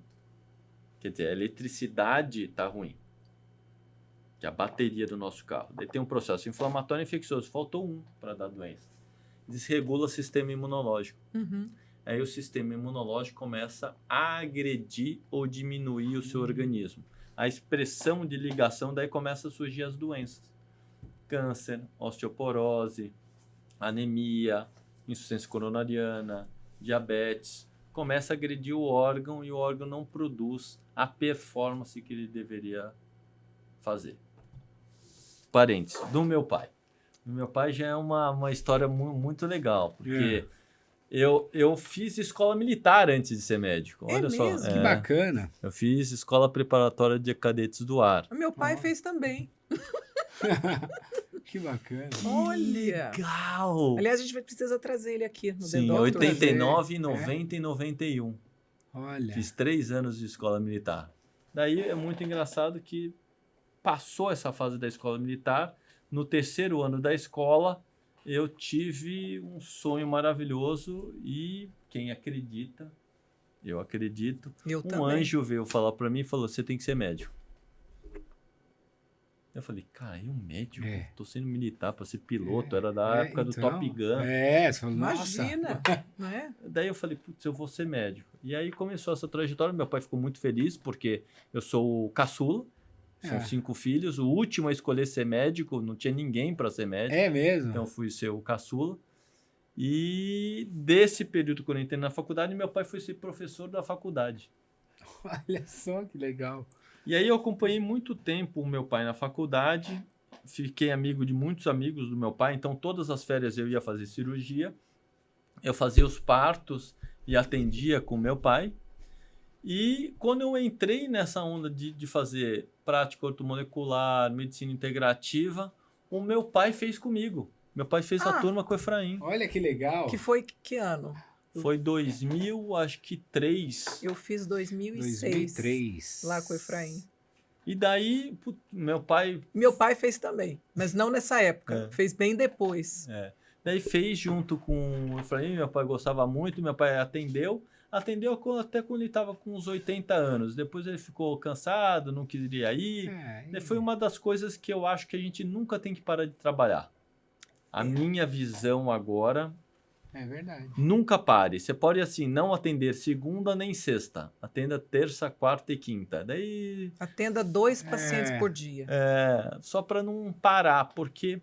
quer dizer, a eletricidade tá ruim. Que é a bateria do nosso carro. Daí tem um processo inflamatório e infeccioso. Faltou um para dar doença. Desregula o sistema imunológico. Aí o sistema imunológico começa a agredir ou diminuir o seu organismo. A expressão de ligação, daí começa a surgir as doenças. Câncer, osteoporose, anemia, insuficiência coronariana, diabetes. Começa a agredir o órgão e o órgão não produz a performance que ele deveria fazer. Parênteses, do meu pai. O meu pai já é uma história muito legal, porque eu fiz escola militar antes de ser médico. Olha só. Que bacana. Eu fiz escola preparatória de cadetes do ar. O meu pai fez também. Que bacana. Olha! Legal! Aliás, a gente precisa trazer ele aqui no Sim, The Doctor. 89, 90 e 91. Olha. Fiz 3 anos de escola militar. Daí é muito engraçado que passou essa fase da escola militar. No 3º ano da escola, eu tive um sonho maravilhoso e quem acredita, eu acredito, anjo veio falar para mim e falou, você tem que ser médico. Eu falei, cara, eu médico? Tô sendo militar para ser piloto, era da época do Top Gun. Você falou, imagina, não é? Daí eu falei, putz, eu vou ser médico. E aí começou essa trajetória, meu pai ficou muito feliz, porque eu sou o caçula, são 5 filhos, o último a escolher ser médico, não tinha ninguém para ser médico. É mesmo? Então eu fui ser o caçula. E desse período que eu entrei na faculdade, meu pai foi ser professor da faculdade. Olha só que legal. E aí eu acompanhei muito tempo o meu pai na faculdade, fiquei amigo de muitos amigos do meu pai, então todas as férias eu ia fazer cirurgia, eu fazia os partos e atendia com meu pai. E quando eu entrei nessa onda de fazer prática ortomolecular, medicina integrativa, o meu pai fez comigo. Meu pai fez a turma com o Efraim. Olha que legal. Que foi que ano? Foi 2003. Eu fiz 2006. Lá com o Efraim. E daí, meu pai... Meu pai fez também, mas não nessa época. Fez bem depois. Daí fez junto com o Efraim, meu pai gostava muito, meu pai atendeu até quando ele estava com uns 80 anos. Depois ele ficou cansado, não queria ir. Foi uma das coisas que eu acho que a gente nunca tem que parar de trabalhar. A minha visão agora, É verdade. nunca pare. Você pode, assim, não atender segunda nem sexta. Atenda terça, quarta e quinta. Daí, Atenda 2 pacientes por dia. só para não parar, porque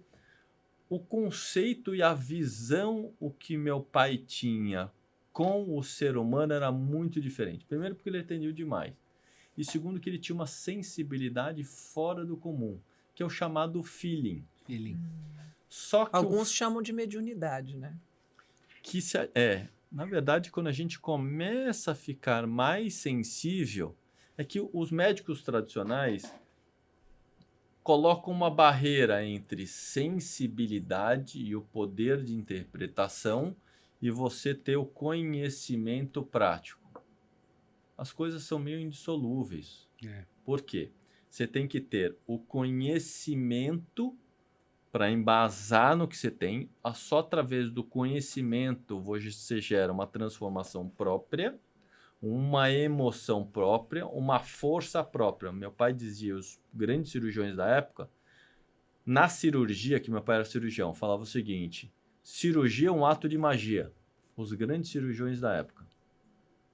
o conceito e a visão o que meu pai tinha com o ser humano era muito diferente. Primeiro, porque ele atendeu demais. E segundo, que ele tinha uma sensibilidade fora do comum, que é o chamado feeling. Feeling. Só que Alguns chamam de mediunidade, né? na verdade, quando a gente começa a ficar mais sensível, é que os médicos tradicionais colocam uma barreira entre sensibilidade e o poder de interpretação e você ter o conhecimento prático. As coisas são meio indissolúveis. Por quê? Você tem que ter o conhecimento para embasar no que você tem. Só através do conhecimento você gera uma transformação própria, uma emoção própria, uma força própria. Meu pai dizia, os grandes cirurgiões da época, na cirurgia, que meu pai era cirurgião, falava o seguinte: cirurgia é um ato de magia. Os grandes cirurgiões da época.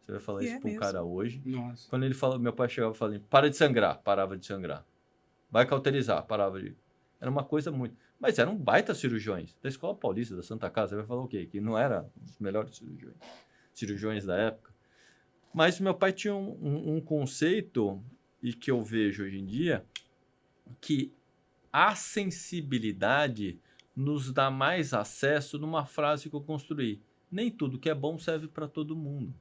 Você vai falar isso para um cara hoje. Nossa. Quando ele falou, meu pai chegava e falava, para de sangrar, parava de sangrar. Vai cauterizar, parava de... Era uma coisa muito... Mas eram baita cirurgiões. Da Escola Paulista, da Santa Casa, você vai falar o quê? Que não era os melhores cirurgiões da época. Mas meu pai tinha um conceito, e que eu vejo hoje em dia, que a sensibilidade nos dá mais acesso numa frase que eu construí. Nem tudo que é bom serve para todo mundo.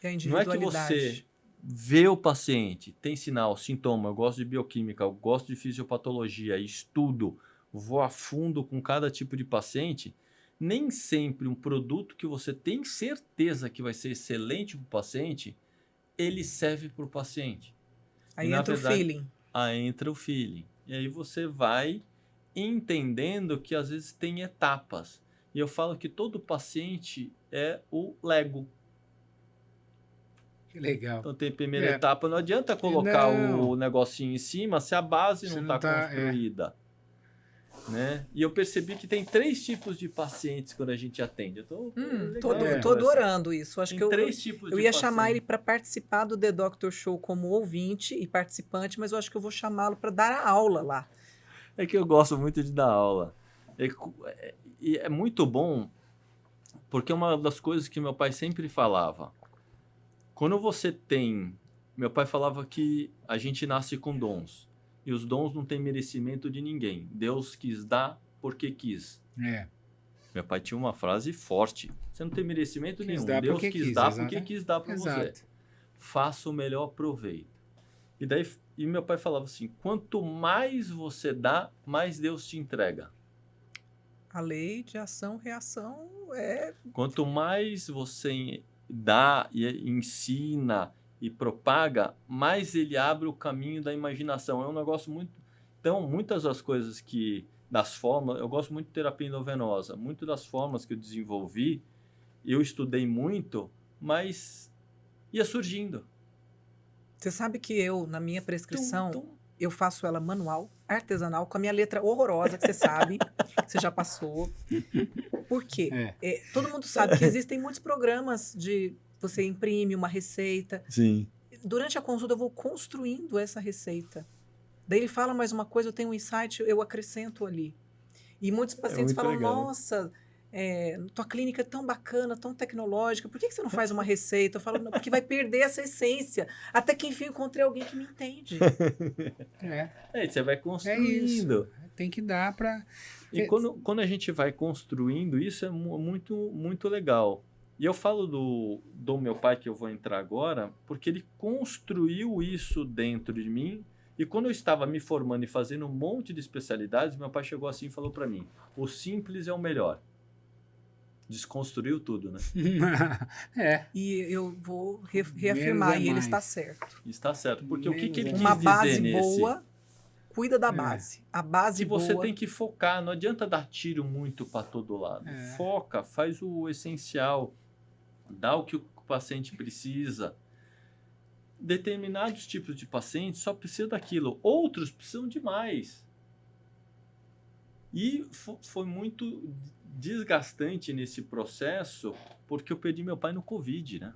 É a Não é que você vê o paciente, tem sinal, sintoma, eu gosto de bioquímica, eu gosto de fisiopatologia, estudo, vou a fundo com cada tipo de paciente. Nem sempre um produto que você tem certeza que vai ser excelente para o paciente, ele serve para o paciente. Aí entra o feeling. Aí entra o feeling. E aí você vai entendendo que às vezes tem etapas. E eu falo que todo paciente é o Lego. Que legal. Então tem a primeira etapa, não adianta colocar o negocinho em cima se a base não está construída. Né? E eu percebi que tem 3 tipos de pacientes quando a gente atende. Eu tô adorando isso. Acho tem que 3 tipos eu ia chamar ele para participar do The Doctor Show como ouvinte e participante, mas eu acho que eu vou chamá-lo para dar a aula lá. É que eu gosto muito de dar aula. E é muito bom, porque uma das coisas que meu pai sempre falava, quando você tem... Meu pai falava que a gente nasce com dons. E os dons não têm merecimento de ninguém. Deus quis dar porque quis. Meu pai tinha uma frase forte. Você não tem merecimento nenhum. Deus quis dar porque quis dar para você. Faça o melhor proveito. E meu pai falava assim, quanto mais você dá, mais Deus te entrega. A lei de ação-reação é... Quanto mais você dá e ensina e propaga, mais ele abre o caminho da imaginação. É um negócio muito... Então, muitas das coisas das formas... Eu gosto muito de terapia endovenosa. Muitas das formas que eu desenvolvi, eu estudei muito, mas ia surgindo. Você sabe que eu, na minha prescrição, eu faço ela manual, artesanal, com a minha letra horrorosa, que você sabe, que você já passou. Por quê? Todo mundo sabe que existem muitos programas de... Você imprime uma receita. Sim. Durante a consulta, eu vou construindo essa receita. Daí ele fala mais uma coisa, eu tenho um insight, eu acrescento ali. E muitos pacientes falam, legal, nossa, tua clínica é tão bacana, tão tecnológica, por que você não faz uma receita? Eu falo, não, porque vai perder essa essência. Até que, enfim, eu encontrei alguém que me entende. Você vai construindo. Tem que dar para... E quando a gente vai construindo, isso é muito, muito legal. E eu falo do meu pai, que eu vou entrar agora, porque ele construiu isso dentro de mim. E quando eu estava me formando e fazendo um monte de especialidades, meu pai chegou assim e falou para mim, o simples é o melhor. Desconstruiu tudo, né? E eu vou reafirmar, e ele está certo. Está certo, porque o que ele quis dizer uma base boa, cuida da base. A base boa... você tem que focar, não adianta dar tiro muito para todo lado. Foca, faz o essencial, dá o que o paciente precisa. Determinados tipos de pacientes só precisam daquilo, outros precisam de mais. E foi muito desgastante nesse processo, porque eu perdi meu pai no Covid, né?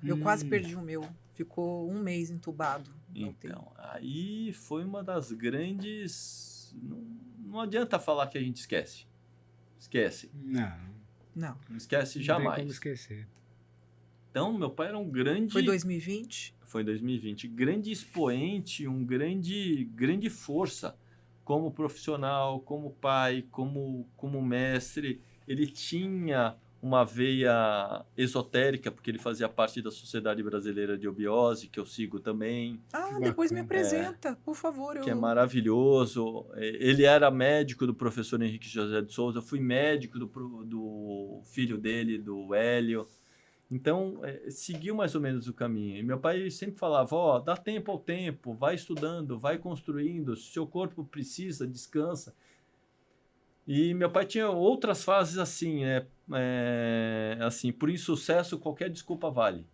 Eu quase perdi o meu. Ficou 1 mês entubado. Então, aí foi uma das grandes... Não adianta falar que a gente esquece. Esquece. Não. Não esquece Não jamais. tem como esquecer. Então, meu pai era um grande... Foi 2020? Foi em 2020. Grande expoente, grande força como profissional, como pai, como mestre. Ele tinha uma veia esotérica, porque ele fazia parte da Sociedade Brasileira de Obiose, que eu sigo também. Depois me apresenta, por favor. Que é maravilhoso. Ele era médico do professor Henrique José de Souza, eu fui médico do filho dele, do Hélio. Então, seguiu mais ou menos o caminho. E meu pai sempre falava, dá tempo ao tempo, vai estudando, vai construindo, se seu corpo precisa, descansa. E meu pai tinha outras fases assim, assim, por insucesso, qualquer desculpa vale.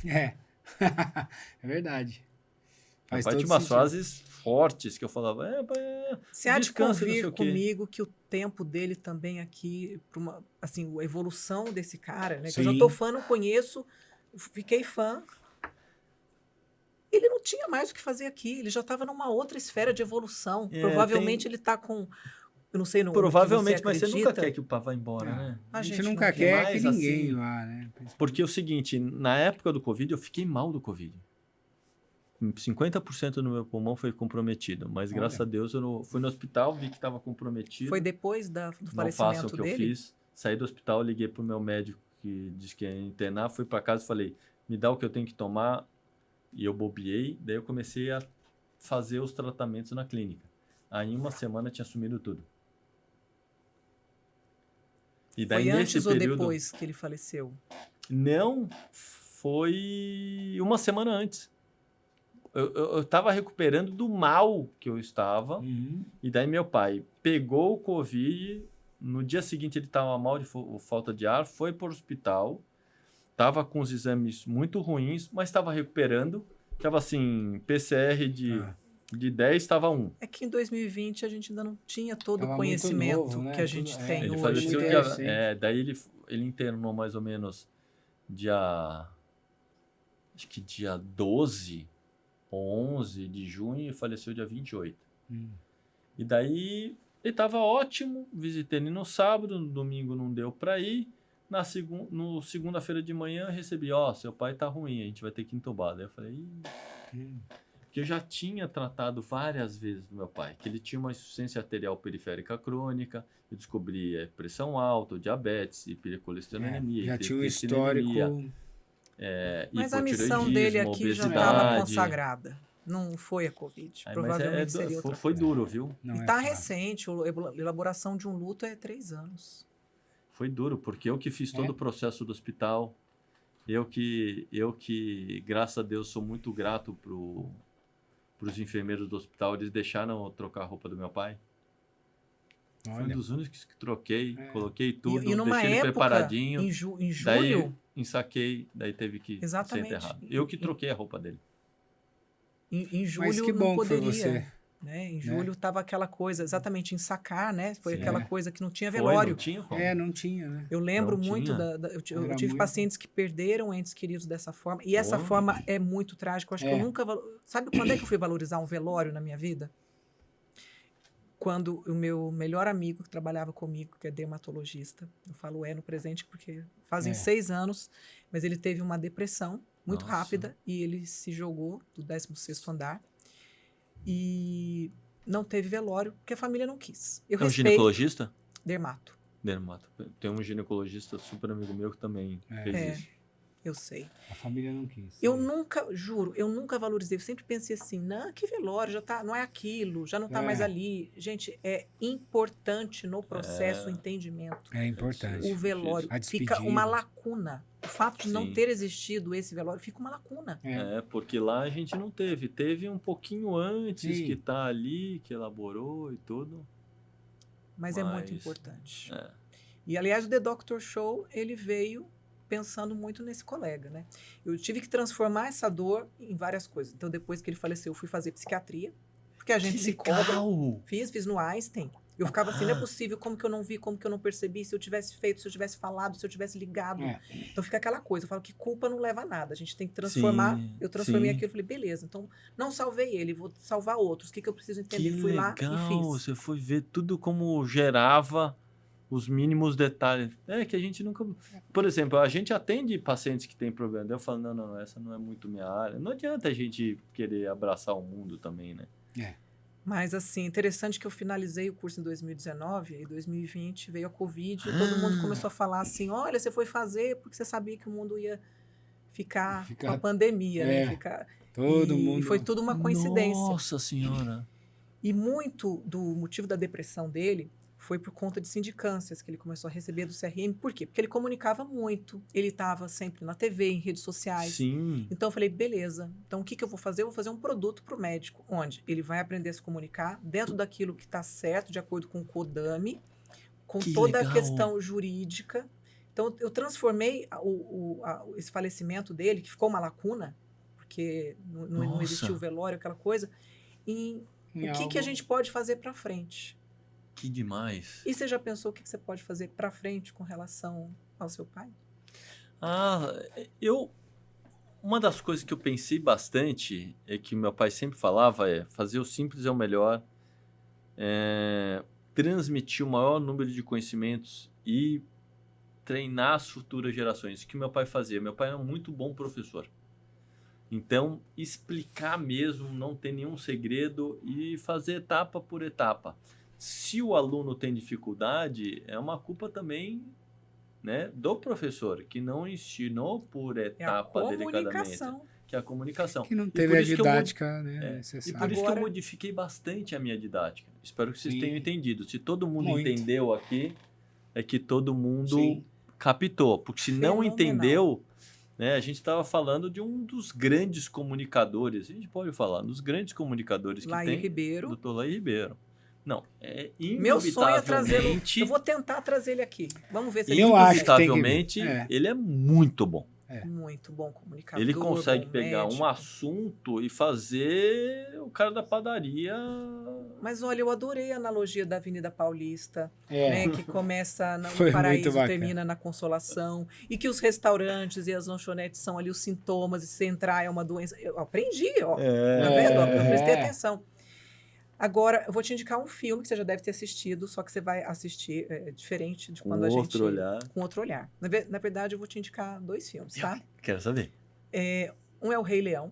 É verdade. Meu pai tinha umas frases fortes que eu falava, você há de convir comigo que o tempo dele também aqui, assim, a evolução desse cara, né? Que eu já tô fã, não conheço, fiquei fã. Ele não tinha mais o que fazer aqui, ele já estava numa outra esfera de evolução. Provavelmente ele está com... Eu não sei, provavelmente, mas você nunca quer que o pai vá embora, né? A gente nunca quer que ninguém assim, vá, né? Porque é o seguinte, na época do Covid, eu fiquei mal do Covid. 50% do meu pulmão foi comprometido, mas graças a Deus eu fui no hospital, vi que estava comprometido. Foi depois do falecimento dele? Não faço o que eu fiz. Saí do hospital, liguei para o meu médico que disse que ia internar, fui para casa e falei, me dá o que eu tenho que tomar, e eu bobeei. Daí eu comecei a fazer os tratamentos na clínica. Aí em 1 semana tinha sumido tudo. E daí, foi antes nesse ou período, depois que ele faleceu? Não, foi 1 semana antes. Eu estava recuperando do mal que eu estava. E daí meu pai pegou o Covid. No dia seguinte ele estava mal de falta de ar. Foi para o hospital. Estava com os exames muito ruins, mas estava recuperando. Estava assim, PCR de 10 estava 1. É que em 2020 a gente ainda não tinha todo tava o conhecimento novo, né? que a gente tem ele hoje. Faleceu daí ele internou mais ou menos acho que dia 12 ou 11 de junho e faleceu dia 28. E daí ele estava ótimo, visitei ele no sábado, no domingo não deu para ir. No segunda-feira de manhã eu recebi, seu pai tá ruim, a gente vai ter que entubar. Daí eu falei, porque eu já tinha tratado várias vezes do meu pai, que ele tinha uma insuficiência arterial periférica crônica, eu descobri pressão alta, diabetes, hipercolesterolemia, já tinha um histórico. Mas a missão dele aqui já estava consagrada. Não foi a Covid. Provavelmente seria outra foi duro, viu? E está recente. A elaboração de um luto é 3 anos. Foi duro, porque eu que fiz todo o processo do hospital. Eu que, graças a Deus, sou muito grato para os enfermeiros do hospital. Eles deixaram eu trocar a roupa do meu pai. Foi um dos únicos que troquei, coloquei tudo, e numa deixei época, ele preparadinho. Em julho... Daí ensaquei, daí teve que ser enterrado. Eu que troquei a roupa dele. Em julho mas que bom não poderia. Que foi você. Né? Em julho estava aquela coisa, exatamente, em sacar, né? Foi aquela coisa que não tinha velório. Não tinha como. Não tinha, né? Eu lembro muito eu tive pacientes que perderam entes queridos dessa forma. E essa forma é muito trágica. Eu acho que eu nunca... Sabe quando é que eu fui valorizar um velório na minha vida? Quando o meu melhor amigo que trabalhava comigo, que é dermatologista, eu falo no presente porque fazem 6 anos, mas ele teve uma depressão muito rápida e ele se jogou do 16º andar. E não teve velório, porque a família não quis. Eu respeito. Ginecologista? Dermato. Tem um ginecologista super amigo meu que também fez isso. Eu sei. A família não quis. Eu nunca, juro, eu nunca valorizei. Eu sempre pensei assim, não, que velório, já tá, não é aquilo, já não tá mais ali. Gente, é importante no processo o entendimento. É importante. O velório fica uma lacuna. O fato de não ter existido esse velório fica uma lacuna. Porque lá a gente não teve. Teve um pouquinho antes que tá ali, que elaborou e tudo. Mas é muito importante. E, aliás, o The Doctor Show, ele veio pensando muito nesse colega, né? Eu tive que transformar essa dor em várias coisas. Então, depois que ele faleceu, eu fui fazer psiquiatria, porque a gente se cobra. Fiz no Einstein. Eu ficava assim, não é possível, como que eu não vi, como que eu não percebi, se eu tivesse feito, se eu tivesse falado, se eu tivesse ligado. Então fica aquela coisa, eu falo que culpa não leva a nada, a gente tem que transformar. Sim, Eu transformei sim. aquilo, falei, beleza, então não salvei ele, vou salvar outros, o que eu preciso entender? Que Fui lá e legal, fiz. você foi ver tudo como gerava os mínimos detalhes. É que a gente nunca... Por exemplo, a gente atende pacientes que têm problema. Daí eu falo, não, essa não é muito minha área. Não adianta a gente querer abraçar o mundo também, né? Mas, assim, interessante que eu finalizei o curso em 2019, e em 2020 veio a Covid, e todo mundo começou a falar assim, olha, você foi fazer porque você sabia que o mundo ia ficar com a pandemia, né? Todo mundo... E foi tudo uma coincidência. Nossa Senhora! E muito do motivo da depressão dele foi por conta de sindicâncias que ele começou a receber do CRM. Por quê? Porque ele comunicava muito, ele estava sempre na TV, em redes sociais. Sim. Então eu falei, beleza, então o que eu vou fazer? Eu vou fazer um produto para o médico, onde ele vai aprender a se comunicar dentro daquilo que está certo, de acordo com o CODAME, com Que toda legal. a questão jurídica. Então eu transformei esse falecimento dele, que ficou uma lacuna, porque não existiu o velório, aquela coisa, em o que a gente pode fazer para frente. Que demais. E você já pensou o que você pode fazer para frente com relação ao seu pai? Uma das coisas que eu pensei bastante, é que meu pai sempre falava, fazer o simples é o melhor, transmitir o maior número de conhecimentos e treinar as futuras gerações. O que meu pai fazia? Meu pai era um muito bom professor. Então, explicar mesmo, não ter nenhum segredo e fazer etapa por etapa. Se o aluno tem dificuldade, é uma culpa também, né, do professor, que não ensinou por etapa delicadamente. Que é a comunicação. Que não teve a didática necessária. E por isso que eu modifiquei bastante a minha didática. Espero que vocês tenham entendido. Se todo mundo entendeu aqui, é que todo mundo captou. Porque se não entendeu... Né, a gente estava falando de um dos grandes comunicadores, a gente pode falar, dos grandes comunicadores que tem, Dr. Laí Ribeiro. Não, meu sonho é trazê-lo, eu vou tentar trazer ele aqui, vamos ver se ele inevitavelmente, ele é muito bom. Muito bom comunicador. Ele consegue pegar um assunto e fazer o cara da padaria... Mas olha, eu adorei a analogia da Avenida Paulista, né, que começa no Paraíso, termina na Consolação, e que os restaurantes e as lanchonetes são ali os sintomas, e se entrar é uma doença. Eu aprendi, ó. Tá vendo? Eu prestei atenção. Agora, eu vou te indicar um filme que você já deve ter assistido, só que você vai assistir diferente de quando a gente... Com outro olhar. Na verdade, eu vou te indicar 2 filmes, tá? Quero saber. Um é o Rei Leão.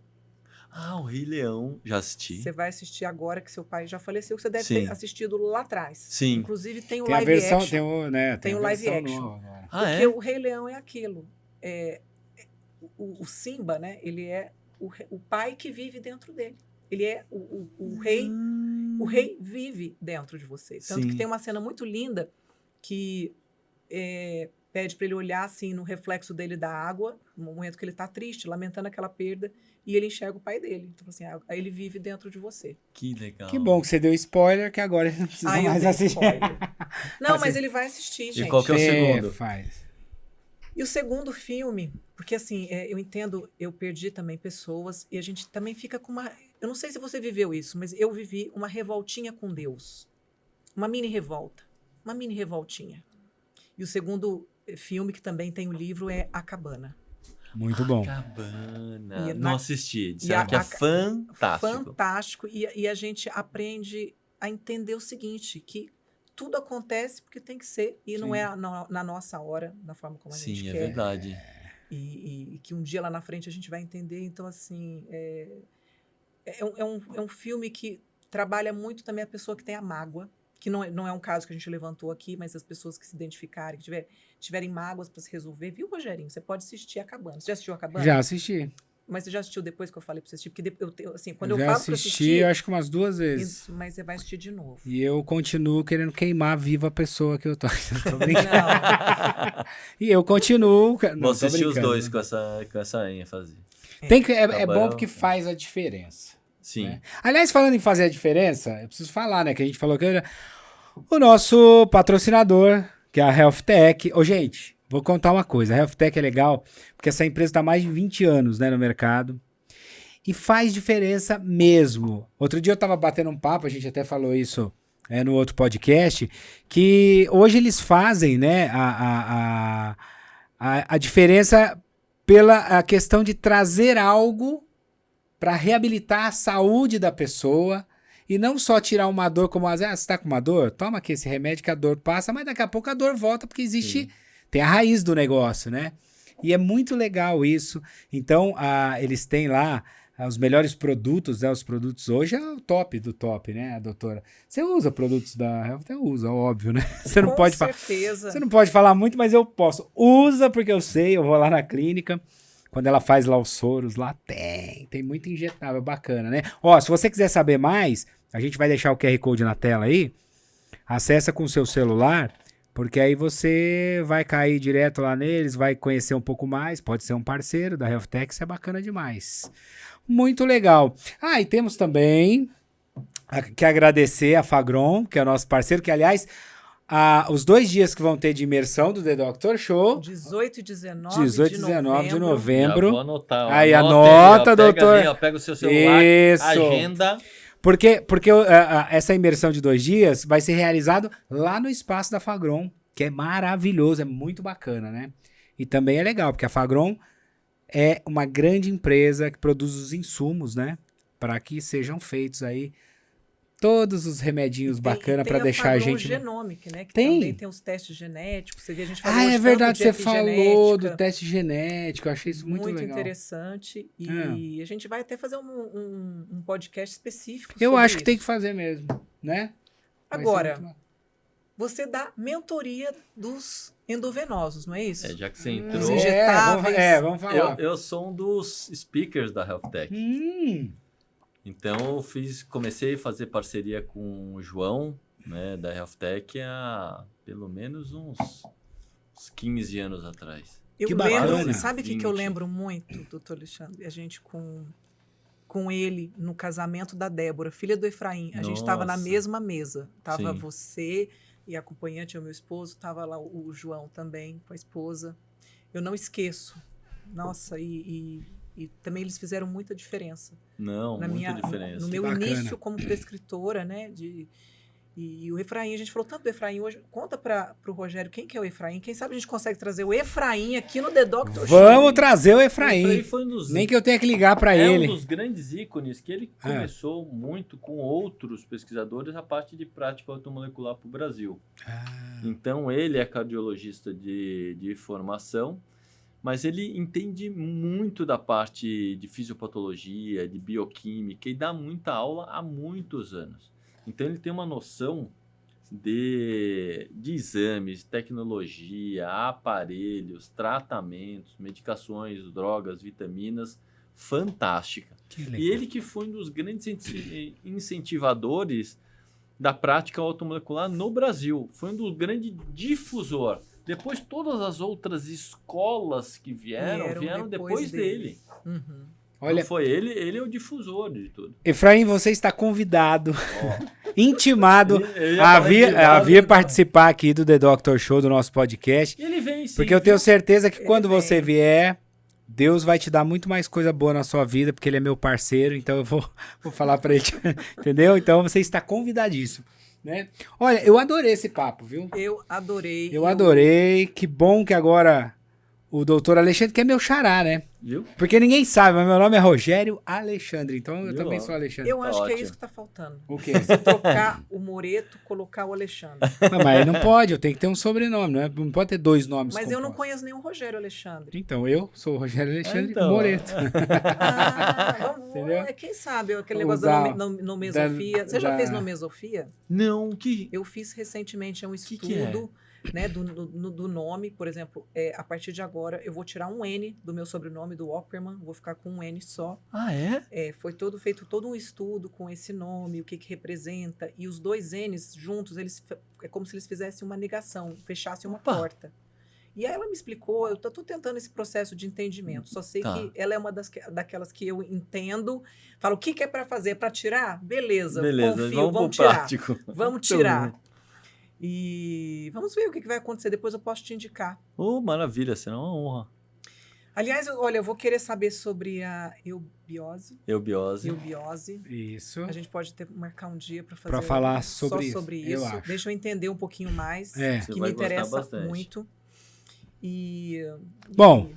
O Rei Leão, já assisti. Você vai assistir agora que seu pai já faleceu, que você deve ter assistido lá atrás. Sim. Inclusive tem o live action. Tem o live action. Porque o Rei Leão é aquilo. O Simba, né? Ele é o pai que vive dentro dele. Ele é o rei. O rei vive dentro de você. Tanto que tem uma cena muito linda que pede para ele olhar assim no reflexo dele da água, no momento que ele está triste, lamentando aquela perda, e ele enxerga o pai dele. Então, assim, aí ele vive dentro de você. Que legal. Que bom que você deu spoiler, que agora ele não precisa mais assistir. Não, mas ele vai assistir, gente. E qual que é o segundo? E o segundo filme, porque assim, eu entendo, eu perdi também pessoas, e a gente também fica com uma... Eu não sei se você viveu isso, mas eu vivi uma revoltinha com Deus. Uma mini revolta. Uma mini revoltinha. E o segundo filme, que também tem o livro, é A Cabana. Muito bom. A Cabana. Não assisti. Disseram que é fantástico. Fantástico. E a gente aprende a entender o seguinte, que tudo acontece porque tem que ser, e não é na nossa hora, da forma como a gente quer. Sim, é verdade. E que um dia lá na frente a gente vai entender. Então, assim, é um filme que trabalha muito também a pessoa que tem a mágoa, que não é um caso que a gente levantou aqui, mas as pessoas que se identificarem, que tiverem mágoas para se resolver. Viu, Rogerinho? Você pode assistir A Cabana. Você já assistiu A Cabana? Já assisti. Mas você já assistiu depois que eu falei pra você assistir? Porque assim, quando eu falo pra assistir... Já assisti, acho que umas 2 vezes. Mas você vai assistir de novo. E eu continuo querendo queimar viva a pessoa que eu tô. Tô brincando. E eu continuo... Vou assistir os 2 com essa ênfase. É bom porque faz a diferença. Sim. Né? Aliás, falando em fazer a diferença, eu preciso falar, né? Que a gente falou que o nosso patrocinador, que é a Health Tech. Gente, vou contar uma coisa. A Health Tech é legal porque essa empresa está há mais de 20 anos, né, no mercado. E faz diferença mesmo. Outro dia eu estava batendo um papo, a gente até falou isso no outro podcast, que hoje eles fazem, né, a diferença pela questão de trazer algo para reabilitar a saúde da pessoa e não só tirar uma dor como, você está com uma dor? Toma aqui esse remédio que a dor passa, mas daqui a pouco a dor volta porque existe, tem a raiz do negócio, né? E é muito legal isso. Então, eles têm lá os melhores produtos, né? Os produtos hoje é o top do top, né, doutora? Você usa produtos da Health? Eu uso, óbvio, né? Você não pode certeza. Você não pode falar muito, mas eu posso. Usa porque eu sei, eu vou lá na clínica. Quando ela faz lá os soros, lá tem muito injetável, bacana, né? Ó, se você quiser saber mais, a gente vai deixar o QR Code na tela aí. Acessa com o seu celular, porque aí você vai cair direto lá neles, vai conhecer um pouco mais, pode ser um parceiro da HealthTech, isso é bacana demais. Muito legal. E temos também que agradecer a Fagron, que é o nosso parceiro, que aliás, os 2 dias que vão ter de imersão do The Doctor Show. 18 e 19 de novembro. Já vou anotar. Ó. Aí anota, doutor. Pega o seu celular, Isso. agenda. Porque essa imersão de 2 dias vai ser realizado lá no espaço da Fagron, que é maravilhoso, é muito bacana, né? E também é legal, porque a Fagron é uma grande empresa que produz os insumos, né? Para que sejam feitos aí todos os remedinhos bacanas para deixar a gente... Tem a Genomic, né? Que tem? Também tem os testes genéticos. A gente falou É verdade, você falou do teste genético. Eu achei isso muito legal. Muito interessante. E a gente vai até fazer um podcast específico Eu sobre acho que isso. tem que fazer mesmo, né? Agora, você dá mentoria dos endovenosos, não é isso? Já que você entrou... Os injetáveis. Vamos falar. Eu sou um dos speakers da HealthTech. Então, comecei a fazer parceria com o João, né, da HealthTech, há pelo menos uns 15 anos atrás. Que bacana. Sabe o que eu lembro muito, doutor Alexandre? A gente com ele no casamento da Débora, filha do Efraim. A gente estava na mesma mesa. Tava você e a acompanhante, o meu esposo, tava lá o João também, com a esposa. Eu não esqueço. Nossa, e também eles fizeram muita diferença. Muita diferença. No meu início como prescritora, né? E o Efraim, a gente falou tanto do Efraim hoje. Conta para o Rogério quem que é o Efraim. Quem sabe a gente consegue trazer o Efraim aqui no The Doctor Show. Vamos trazer o Efraim. O Efraim foi Nem que eu tenha que ligar para ele. É um dos grandes ícones que ele começou muito com outros pesquisadores a parte de prática automolecular para o Brasil. Então, ele é cardiologista de formação, mas ele entende muito da parte de fisiopatologia, de bioquímica e dá muita aula há muitos anos. Então, ele tem uma noção de exames, tecnologia, aparelhos, tratamentos, medicações, drogas, vitaminas, fantástica. E ele que foi um dos grandes incentivadores da prática automolecular no Brasil. Foi um dos grandes difusores. Depois, todas as outras escolas que vieram depois dele. Olha, não foi ele é o difusor de tudo. Efraim, você está convidado, intimado a vir participar aqui do The Doctor Show, do nosso podcast. E ele vem sim. Porque eu tenho certeza que quando você vier, Deus vai te dar muito mais coisa boa na sua vida, porque ele é meu parceiro, então eu vou falar para ele, entendeu? Então você está convidadíssimo. Né? Olha, eu adorei esse papo, viu? Eu adorei. Eu adorei. Que bom que agora o doutor Alexandre, que é meu xará, né? Viu? Porque ninguém sabe, mas meu nome é Rogério Alexandre, então eu também sou Alexandre. Eu acho que é isso que tá faltando. O quê? Você trocar o Moreto, colocar o Alexandre. Mas não pode, eu tenho que ter um sobrenome, não pode ter 2 nomes Mas compostos. eu não conheço nenhum Rogério Alexandre. Então, eu sou o Rogério Alexandre Moreto. Entendeu? Quem sabe aquele negócio da nomesofia. Você já fez nomesofia? Não, Eu fiz recentemente um estudo... Né, do nome, por exemplo, a partir de agora eu vou tirar um N do meu sobrenome, do Opperman, vou ficar com um N só. Foi feito todo um estudo com esse nome, o que representa, e os 2 N's juntos, é como se eles fizessem uma negação, fechassem uma porta. E aí ela me explicou, eu estou tentando esse processo de entendimento, só sei que ela é uma daquelas que eu entendo, falo, o que é para fazer? É para tirar? Beleza, confio, vamos tirar. Prático. Vamos tirar. E vamos ver o que vai acontecer. Depois eu posso te indicar. Maravilha, será uma honra. Aliás, olha, eu vou querer saber sobre a eubiose. Eubiose. Eubiose. Isso. A gente pode marcar um dia para fazer Pra falar só sobre isso, sobre eu isso. acho. Deixa eu entender um pouquinho mais, É. Você que vai me gostar interessa bastante. muito. E Bom,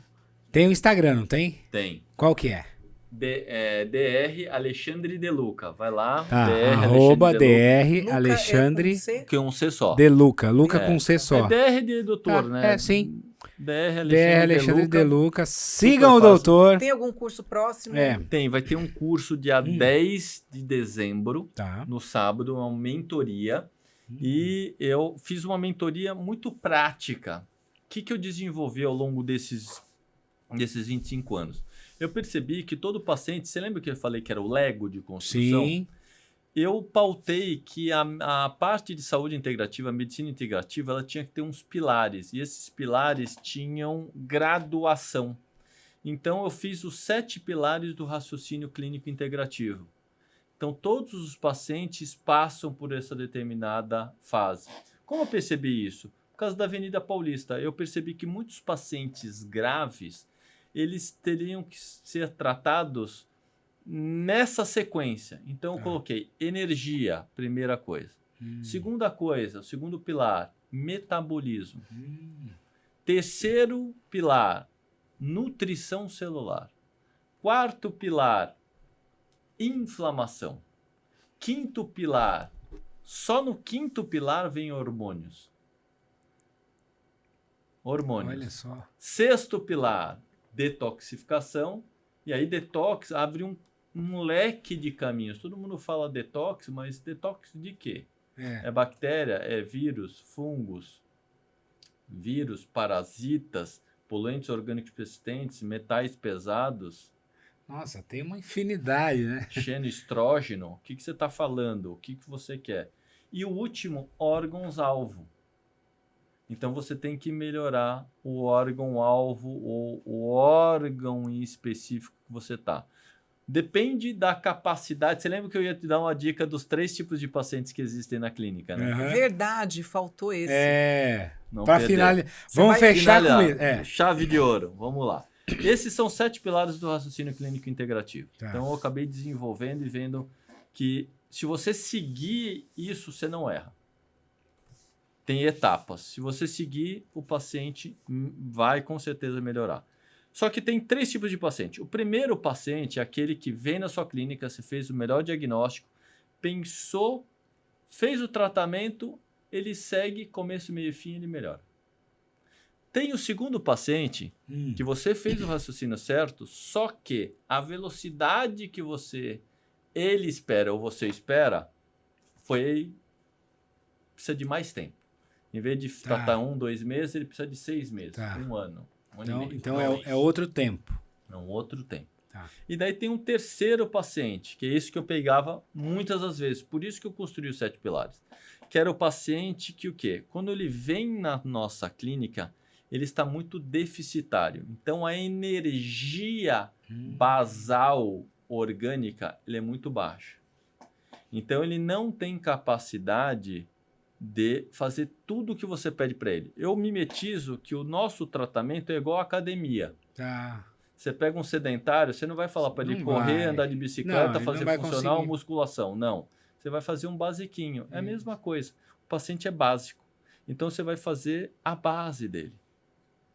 tem o Instagram, não tem? Tem. Qual que é? DR Alexandre De Luca. Vai lá. Tá, DR arroba Alexandre DR Luca Alexandre é com C? Que é um C só. De Luca. Luca É. com C só. É DR de doutor, Tá, né? é, sim. DR DR Alexandre, Alexandre De De Luca. Luca. Sigam o fácil. doutor. Tem algum curso próximo? É. Tem, vai ter um curso dia 10 de dezembro, Tá. no sábado, uma mentoria. E eu fiz uma mentoria muito prática. O que eu desenvolvi ao longo desses 25 anos? Eu percebi que todo paciente, você lembra que eu falei que era o Lego de construção? Sim. Eu pautei que a parte de saúde integrativa, a medicina integrativa, ela tinha que ter uns pilares. E esses pilares tinham graduação. Então, eu fiz os 7 pilares do raciocínio clínico integrativo. Então, todos os pacientes passam por essa determinada fase. Como eu percebi isso? Por causa da Avenida Paulista, eu percebi que muitos pacientes graves, eles teriam que ser tratados nessa sequência. Então, eu coloquei energia, primeira coisa. Segunda coisa, o segundo pilar, metabolismo. Terceiro pilar, nutrição celular. Quarto pilar, inflamação. Quinto pilar, só no quinto pilar vem hormônios. Olha só. Sexto pilar, detoxificação. E aí detox abre um leque de caminhos. Todo mundo fala detox, mas detox de quê? É bactéria, é vírus, fungos, parasitas, poluentes orgânicos persistentes, metais pesados. Nossa, tem uma infinidade, né? Xenoestrógeno. O que você está falando? O que você quer? E o último, órgãos-alvo. Então, você tem que melhorar o órgão-alvo ou o órgão em específico que você está. Depende da capacidade. Você lembra que eu ia te dar uma dica dos 3 tipos de pacientes que existem na clínica, né? Uhum. Verdade, faltou esse. Não Para perdeu. finalizar. Você Vamos vai fechar com Finalizar. isso. Chave de ouro. Vamos lá. Esses são 7 pilares do raciocínio clínico integrativo. Tá. Então, eu acabei desenvolvendo e vendo que se você seguir isso, você não erra. Tem etapas. Se você seguir, o paciente vai com certeza melhorar. Só que tem 3 tipos de paciente. O primeiro paciente é aquele que vem na sua clínica, você fez o melhor diagnóstico, pensou, fez o tratamento, ele segue, começo, meio e fim, ele melhora. Tem o segundo paciente, que você fez o raciocínio certo, só que a velocidade que ele espera ou você espera, precisa de mais tempo. Em vez de tratar 1, 2 meses, ele precisa de 6 meses, 1 ano. Então é outro tempo. É um outro tempo. Tá. E daí tem um terceiro paciente, que é esse que eu pegava muitas das vezes. Por isso que eu construí os 7 pilares. Que era o paciente que o quê? Quando ele vem na nossa clínica, ele está muito deficitário. Então a energia basal orgânica ele é muito baixa. Então ele não tem capacidade de fazer tudo o que você pede para ele. Eu mimetizo que o nosso tratamento é igual à academia. Tá. Você pega um sedentário, você não vai falar para ele correr, andar de bicicleta, fazer funcional ou musculação. Não. Você vai fazer um basiquinho. É a mesma coisa. O paciente é básico. Então você vai fazer a base dele.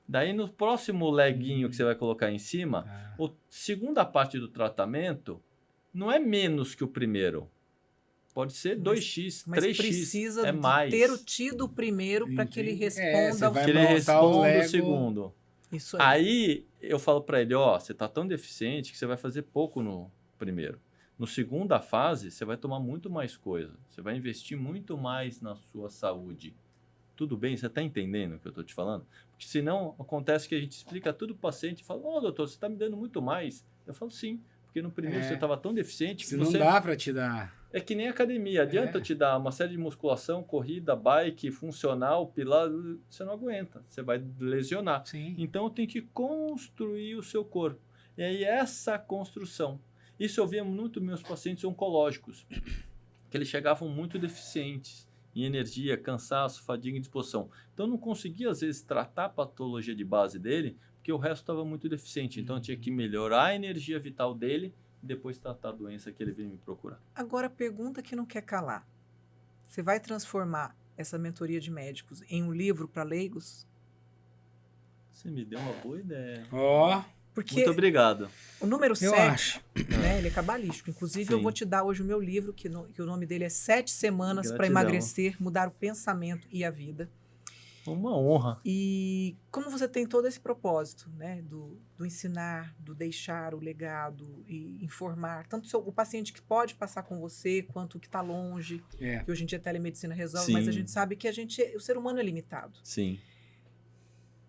Daí no próximo leguinho que você vai colocar em cima, a segunda parte do tratamento não é menos que o primeiro. Pode ser 2x, 3x, mas precisa é mais. ter tido o primeiro para que ele responda ao que ele responda o segundo. Isso Aí eu falo para ele, você tá tão deficiente que você vai fazer pouco no primeiro. No segunda fase, você vai tomar muito mais coisa. Você vai investir muito mais na sua saúde. Tudo bem? Você está entendendo o que eu estou te falando? Porque senão acontece que a gente explica tudo para o paciente e fala, doutor, você está me dando muito mais. Eu falo, sim, porque no primeiro você estava tão deficiente que não dá para te dar. É que nem academia. Adianta te dar uma série de musculação, corrida, bike, funcional, pilar, você não aguenta. Você vai lesionar. Sim. Então tem que construir o seu corpo. E aí essa construção. Isso eu via muito meus pacientes oncológicos, que eles chegavam muito deficientes em energia, cansaço, fadiga e disposição. Então eu não conseguia às vezes tratar a patologia de base dele, porque porque o resto estava muito deficiente. Então, eu tinha que melhorar a energia vital dele e depois tratar a doença que ele veio me procurar. Agora, a pergunta que não quer calar. Você vai transformar essa mentoria de médicos em um livro para leigos? Você me deu uma boa ideia. Ó, Porque Muito obrigado. o número eu 7, acho. né, ele é cabalístico. Inclusive, eu Sim. vou te dar hoje o meu livro, que o nome dele é 7 Semanas para Gratidão. Emagrecer, Mudar o Pensamento e a Vida. Uma honra. E como você tem todo esse propósito, né, do ensinar, do deixar o legado e informar, tanto o paciente que pode passar com você, quanto o que está longe, É. que hoje em dia a telemedicina resolve, Sim. mas a gente sabe que o ser humano é limitado. Sim.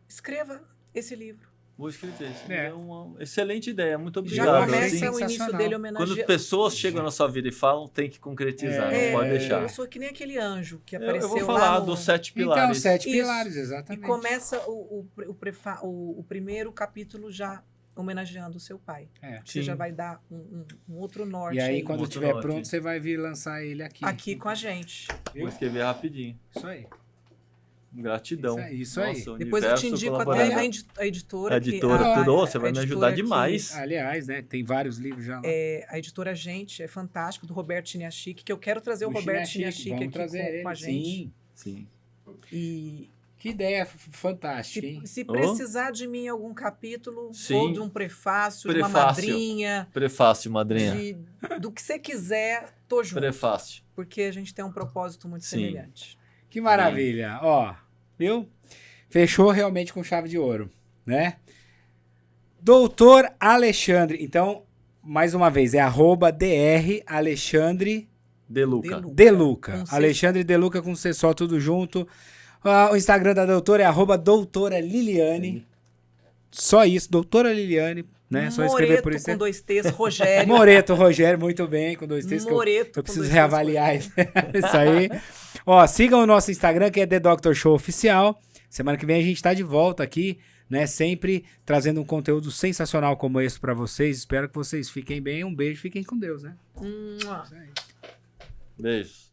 Escreva esse livro. Vou escrever. Isso É. é uma excelente ideia. Muito Já obrigado. Obrigado, começa sim. o início Sensacional. dele Quando homenageando. pessoas chegam na sua vida e falam, tem que concretizar, É, não pode deixar. Eu sou que nem aquele anjo que Eu apareceu vou lá falar no... dos 7 Então, pilares. 7 Isso. pilares, E exatamente. começa o primeiro capítulo já homenageando o seu pai. É. Você Sim. já vai dar um outro norte E aí, aí. quando Outro estiver norte. pronto, você vai vir lançar ele aqui. Aqui com a gente. Viu? Vou escrever rapidinho. Isso aí. Gratidão. Isso aí. Nossa, o Depois eu te universo indico até colaborando. a editora. A editora, Ah, tudo. a- Ô, você a vai me editora ajudar que- demais. Aliás, né? Tem vários livros já lá. A editora Gente é fantástico, do Roberto Chiniachik, que eu quero trazer o Do Roberto Chiniachik, Chiniachik vamos aqui trazer ele. com a gente. Sim. Sim. E Que ideia fantástica, hein? se Oh. precisar de mim em algum capítulo, Sim. ou de um prefácio, de uma Prefácio. madrinha, Prefácio, madrinha. do que você quiser, tô junto. Prefácio. Porque a gente tem um propósito muito Sim. semelhante. Que maravilha. Ó, viu? Fechou realmente com chave de ouro, né? Doutor Alexandre. Então, mais uma vez, é @Dr. Alexandre Deluca. Deluca. Com C. Alexandre Deluca com C só, tudo junto. O Instagram da doutora é @doutora Liliane. Só isso, doutora Liliane, né? Só escrever por isso. com 2 T's, Rogério. Moreto, Rogério, muito bem, com 2 T's. Que Moreto eu com preciso 2 T's, reavaliar Rogério. isso aí. Ó, sigam o nosso Instagram, que é The Doctor Show Oficial. Semana que vem a gente tá de volta aqui, né? Sempre trazendo um conteúdo sensacional como esse pra vocês. Espero que vocês fiquem bem. Um beijo, fiquem com Deus, né? Mua. Isso aí. Beijo.